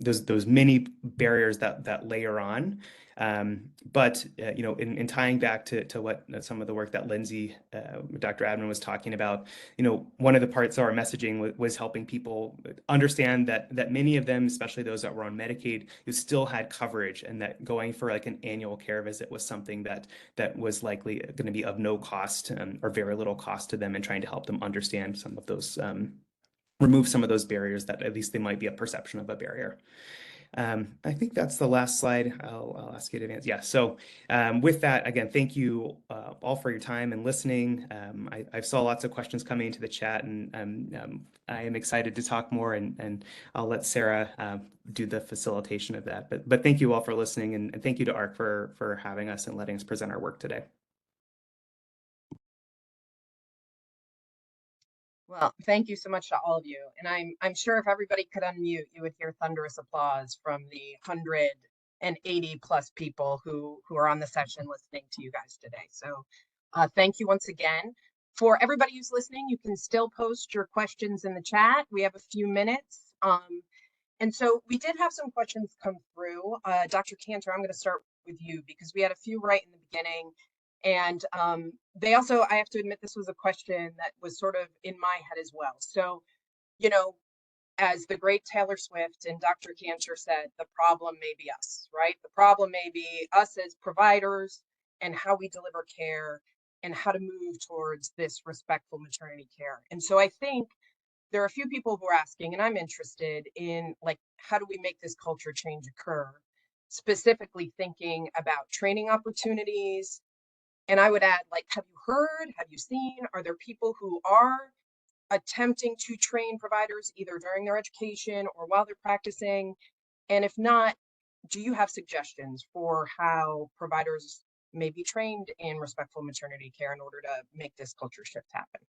those many barriers that layer on. But in tying back to what some of the work that Lindsay, Dr. Admon was talking about, one of the parts of our messaging was helping people understand that many of them, especially those that were on Medicaid, still had coverage, and that going for like an annual care visit was something that was likely going to be of no cost or very little cost to them, and trying to help them understand some of those, remove some of those barriers that at least they might be a perception of a barrier. I think that's the last slide. I'll ask you to advance. Yeah, so with that, again, thank you all for your time and listening. I saw lots of questions coming into the chat, and I am excited to talk more, and I'll let Sarah do the facilitation of that. But thank you all for listening, and thank you to AHRQ for having us and letting us present our work today. Well, thank you so much to all of you. And I'm sure if everybody could unmute, you would hear thunderous applause from the 180 plus people who are on the session listening to you guys today. So thank you once again. For everybody who's listening, you can still post your questions in the chat. We have a few minutes. And so we did have some questions come through. Dr. Cantor, I'm going to start with you because we had a few right in the beginning. And they also, I have to admit, this was a question that was sort of in my head as well. So, as the great Taylor Swift and Dr. Cantor said, the problem may be us, right? The problem may be us as providers and how we deliver care and how to move towards this respectful maternity care. And so I think there are a few people who are asking, and I'm interested in, like, how do we make this culture change occur? Specifically thinking about training opportunities. And I would add, like, have you heard, have you seen, are there people who are attempting to train providers either during their education or while they're practicing? And if not, do you have suggestions for how providers may be trained in respectful maternity care in order to make this culture shift happen?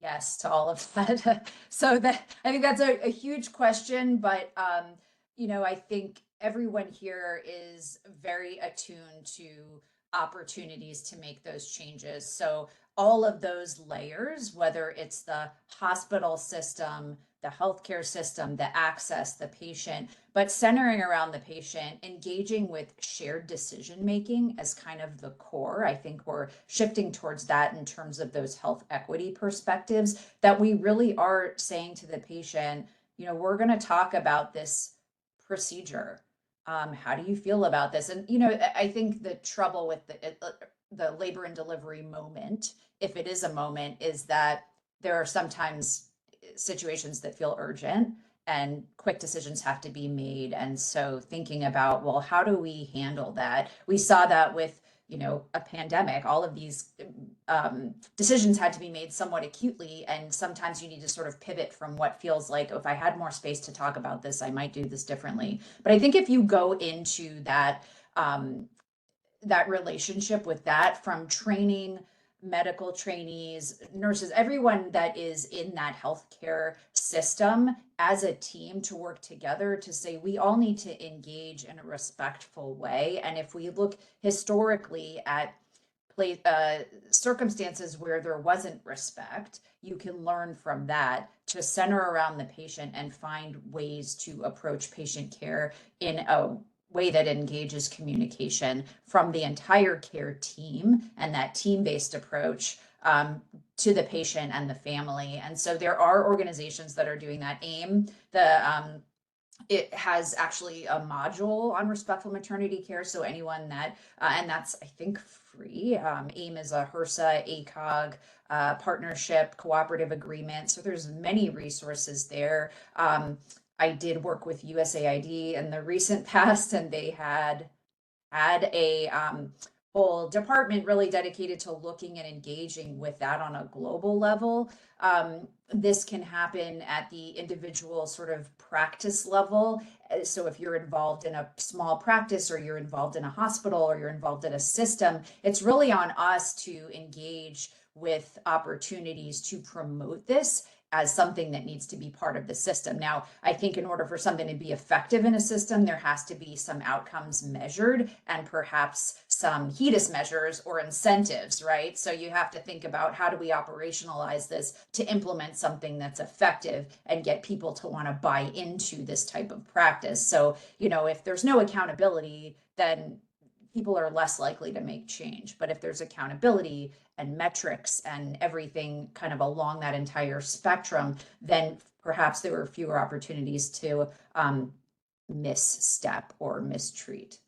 Yes, to all of that. So I think that's a huge question, but I think everyone here is very attuned to opportunities to make those changes. So all of those layers, whether it's the hospital system, the healthcare system, the access, the patient, but centering around the patient, engaging with shared decision making as kind of the core. I think we're shifting towards that in terms of those health equity perspectives, that we really are saying to the patient, we're going to talk about this procedure. How do you feel about this? And, I think the trouble with the labor and delivery moment, if it is a moment, is that there are sometimes situations that feel urgent and quick decisions have to be made. And so thinking about, well, how do we handle that? We saw that with you know, a pandemic. All of these decisions had to be made somewhat acutely, and sometimes you need to sort of pivot from what feels like, oh, if I had more space to talk about this, I might do this differently. But I think if you go into that that relationship with that, from training medical trainees, nurses, everyone that is in that healthcare system as a team, to work together to say we all need to engage in a respectful way. And if we look historically at circumstances where there wasn't respect, you can learn from that to center around the patient and find ways to approach patient care in a way that engages communication from the entire care team, and that team-based approach to the patient and the family. And so there are organizations that are doing that. AIM, it has actually a module on respectful maternity care. So anyone that, and that's, I think, free. AIM is a HRSA, ACOG partnership, cooperative agreement. So there's many resources there. I did work with USAID in the recent past, and they had a whole department really dedicated to looking and engaging with that on a global level. This can happen at the individual sort of practice level. So if you're involved in a small practice, or you're involved in a hospital, or you're involved in a system, it's really on us to engage with opportunities to promote this as something that needs to be part of the system. Now, I think in order for something to be effective in a system, there has to be some outcomes measured, and perhaps some HEDIS measures or incentives, right? So you have to think about, how do we operationalize this to implement something that's effective and get people to want to buy into this type of practice? So, you know, if there's no accountability, then people are less likely to make change. But if there's accountability and metrics and everything kind of along that entire spectrum, then perhaps there were fewer opportunities to misstep or mistreat.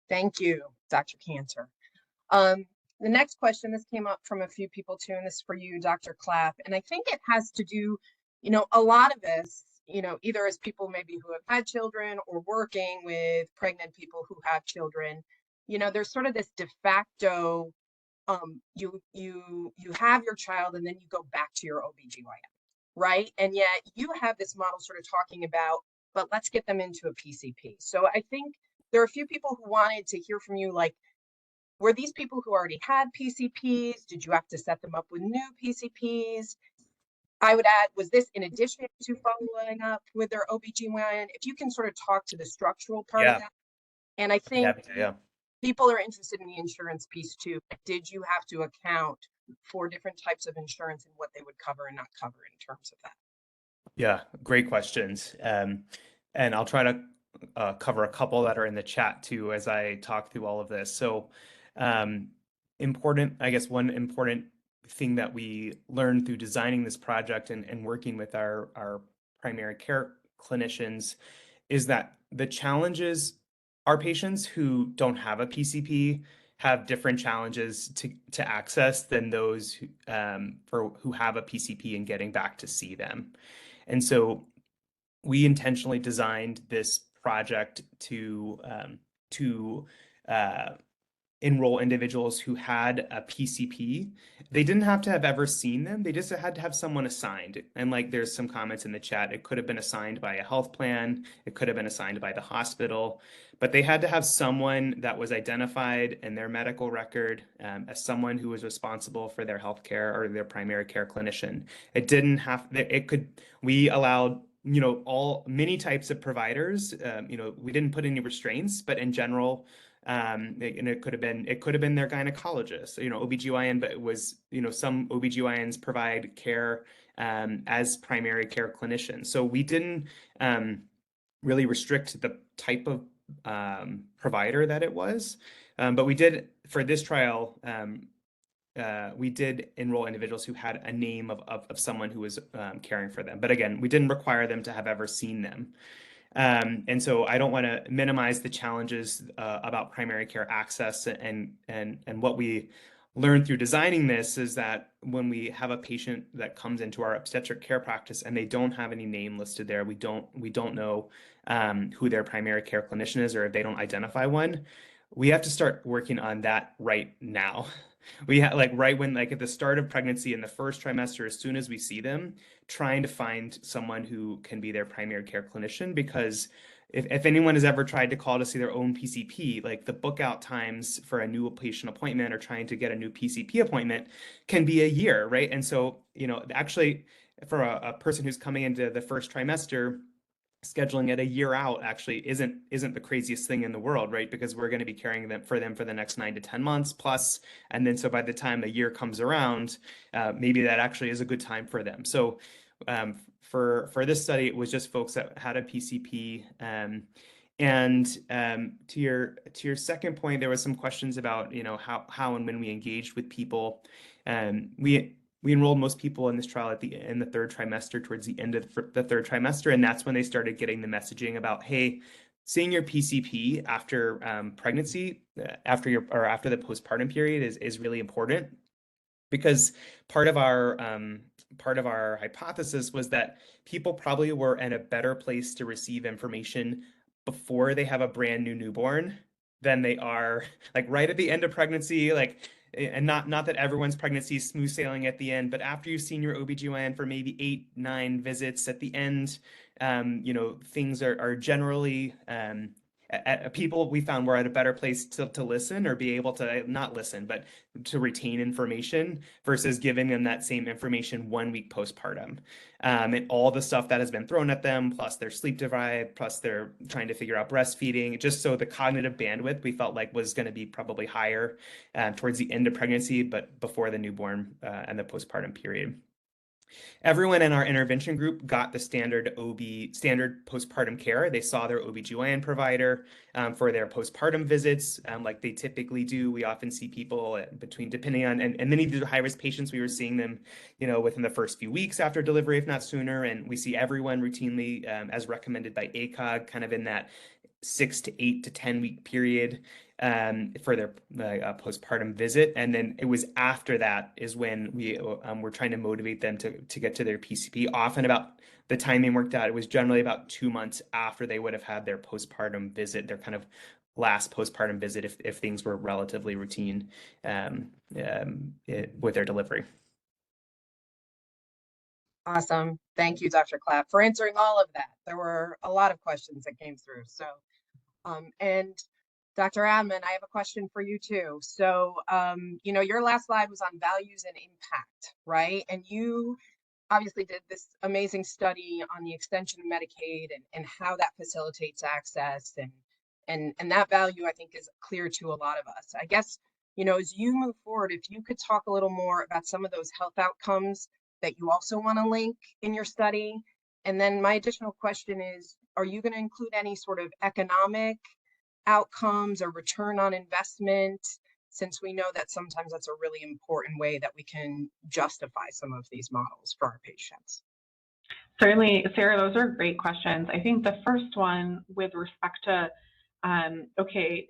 Thank you, Dr. Cantor. The next question, this came up from a few people too, and this is for you, Dr. Clapp. And I think it has to do, you know, a lot of this, you know, either as people maybe who have had children, or working with pregnant people who have children, you know, there's sort of this de facto, you have your child and then you go back to your OBGYN, right? And yet you have this model sort of talking about, but let's get them into a PCP. So I think there are a few people who wanted to hear from you, like, were these people who already had PCPs? Did you have to set them up with new PCPs? I would add, was this in addition to following up with their OBGYN? If you can sort of talk to the structural part of that. And I think people are interested in the insurance piece too. Did you have to account for different types of insurance and what they would cover and not cover in terms of that? Yeah, great questions. And I'll try to cover a couple that are in the chat too as I talk through all of this. So important, I guess one important thing that we learned through designing this project and working with our primary care clinicians is that the challenges, our patients who don't have a PCP have different challenges to access than those who have a PCP and getting back to see them. And so we intentionally designed this project to enroll individuals who had a PCP. They didn't have to have ever seen them. They just had to have someone assigned. And like there's some comments in the chat, it could have been assigned by a health plan. It could have been assigned by the hospital, but they had to have someone that was identified in their medical record as someone who was responsible for their healthcare or their primary care clinician. It didn't have, we allowed, you know, many types of providers. You know, we didn't put any restraints, but in general, and it could have been their gynecologist, you know, OBGYN, but it was, you know, some OBGYNs provide care as primary care clinicians. So we didn't really restrict the type of provider that it was, but we did, for this trial, we did enroll individuals who had a name of someone who was caring for them. But again, we didn't require them to have ever seen them. And so I don't want to minimize the challenges about primary care access and what we learned through designing this is that when we have a patient that comes into our obstetric care practice and they don't have any name listed there, we don't know who their primary care clinician is, or if they don't identify one, we have to start working on that right now. We have right when at the start of pregnancy in the first trimester, as soon as we see them, trying to find someone who can be their primary care clinician, because if anyone has ever tried to call to see their own PCP, the book out times for a new patient appointment or trying to get a new PCP appointment can be a year, right? And so, actually for a person who's coming into the first trimester, scheduling it a year out actually isn't the craziest thing in the world, right? Because we're going to be caring for them for the next 9 to 10 months plus. And then so by the time the year comes around, maybe that actually is a good time for them. So for this study, it was just folks that had a PCP. To your second point, there was some questions about how and when we engaged with people. We enrolled most people in this trial in the third trimester, towards the end of the third trimester, and that's when they started getting the messaging about, hey, seeing your PCP after pregnancy, after the postpartum period is really important, because part of our hypothesis was that people probably were in a better place to receive information before they have a brand new newborn than they are right at the end of pregnancy, and not that everyone's pregnancy is smooth sailing at the end, but after you've seen your OBGYN for maybe 8-9 visits at the end, things are generally, people we found were at a better place to listen, or be able to not listen, but to retain information, versus giving them that same information 1 week postpartum. And all the stuff that has been thrown at them, plus they're sleep deprived, plus they're trying to figure out breastfeeding, just so the cognitive bandwidth we felt was going to be probably higher towards the end of pregnancy, but before the newborn and the postpartum period. Everyone in our intervention group got the standard postpartum care. They saw their OBGYN provider for their postpartum visits, like they typically do. We often see people depending on, and many of these are high-risk patients, we were seeing them, within the first few weeks after delivery, if not sooner. And we see everyone routinely, as recommended by ACOG, kind of in that 6 to 8 to 10 week period for their postpartum visit. And then it was after that is when we were trying to motivate them to get to their PCP. Often about the timing worked out, it was generally about 2 months after they would have had their postpartum visit, their kind of last postpartum visit, if things were relatively routine with their delivery. Awesome. Thank you, Dr. Clapp, for answering all of that. There were a lot of questions that came through. So, and Dr. Admon, I have a question for you too. So, your last slide was on values and impact, right? And you obviously did this amazing study on the extension of Medicaid and how that facilitates access, and that value, I think, is clear to a lot of us. I guess, as you move forward, if you could talk a little more about some of those health outcomes that you also want to link in your study. And then my additional question is, are you going to include any sort of economic outcomes or return on investment, since we know that sometimes that's a really important way that we can justify some of these models for our patients? Certainly, Sarah, those are great questions. I think the first one with respect to, okay,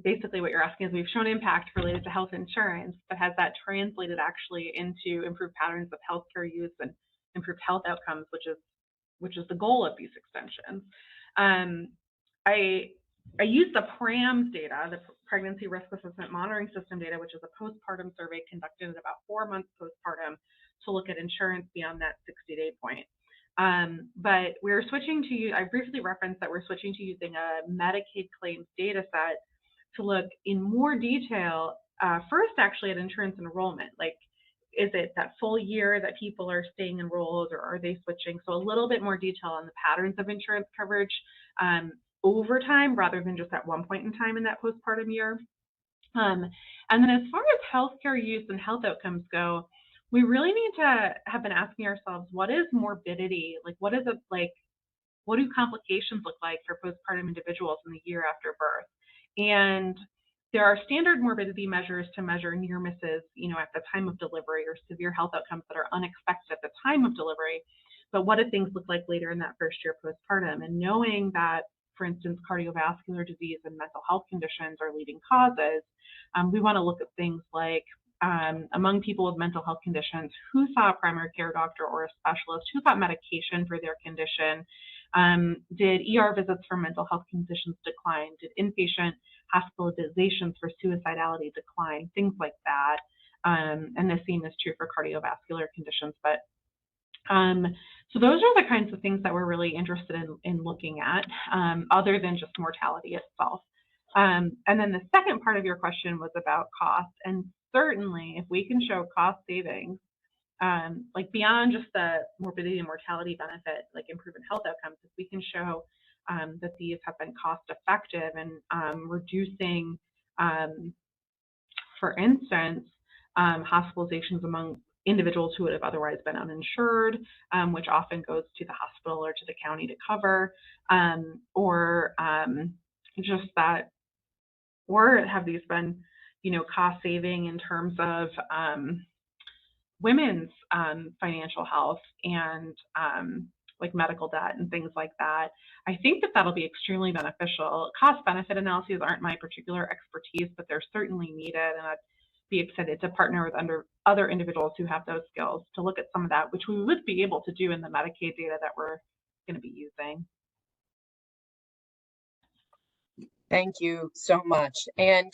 basically what you're asking is, we've shown impact related to health insurance, but has that translated actually into improved patterns of healthcare use and improved health outcomes, which is the goal of these extensions. I used the PRAMS data, the Pregnancy Risk Assessment Monitoring System data, which is a postpartum survey conducted at about 4 months postpartum, to look at insurance beyond that 60-day point. But we're switching to, I briefly referenced that we're switching to using a Medicaid claims data set to look in more detail, first actually at insurance enrollment. Is it that full year that people are staying enrolled, or are they switching? So a little bit more detail on the patterns of insurance coverage over time, rather than just at one point in time in that postpartum year. And then as far as healthcare use and health outcomes go, we really need to have been asking ourselves, what is morbidity? What is it like? What do complications look like for postpartum individuals in the year after birth? And there are standard morbidity measures to measure near misses, at the time of delivery, or severe health outcomes that are unexpected at the time of delivery. But what do things look like later in that first year postpartum? And knowing that for instance, cardiovascular disease and mental health conditions are leading causes, we want to look at things like among people with mental health conditions, who saw a primary care doctor or a specialist, who got medication for their condition, did ER visits for mental health conditions decline, did inpatient hospitalizations for suicidality decline, things like that. And the same is true for cardiovascular conditions. But so those are the kinds of things that we're really interested in looking at, other than just mortality itself. And then the second part of your question was about cost. And certainly, if we can show cost savings, like beyond just the morbidity and mortality benefit, like improvement health outcomes, if we can show that these have been cost effective and reducing, for instance, hospitalizations among individuals who would have otherwise been uninsured, which often goes to the hospital or to the county to cover, or just that, or have these been, cost saving in terms of women's financial health and like medical debt and things like that. I think that that'll be extremely beneficial. Cost benefit analyses aren't my particular expertise, but they're certainly needed, and I'd be excited to partner with other individuals who have those skills to look at some of that, which we would be able to do in the Medicaid data that we're going to be using. Thank you so much. And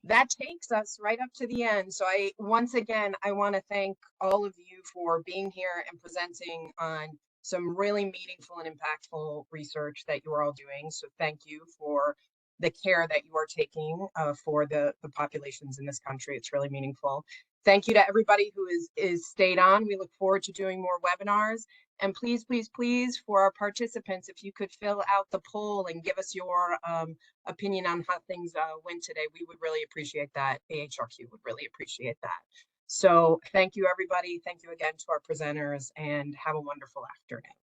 that takes us right up to the end. So once again, I want to thank all of you for being here and presenting on some really meaningful and impactful research that you are all doing. So thank you for the care that you are taking for the populations in this country. It's really meaningful. Thank you to everybody who is stayed on. We look forward to doing more webinars. And please, please, please, for our participants, if you could fill out the poll and give us your opinion on how things went today, we would really appreciate that. AHRQ would really appreciate that. So thank you, everybody. Thank you again to our presenters, and have a wonderful afternoon.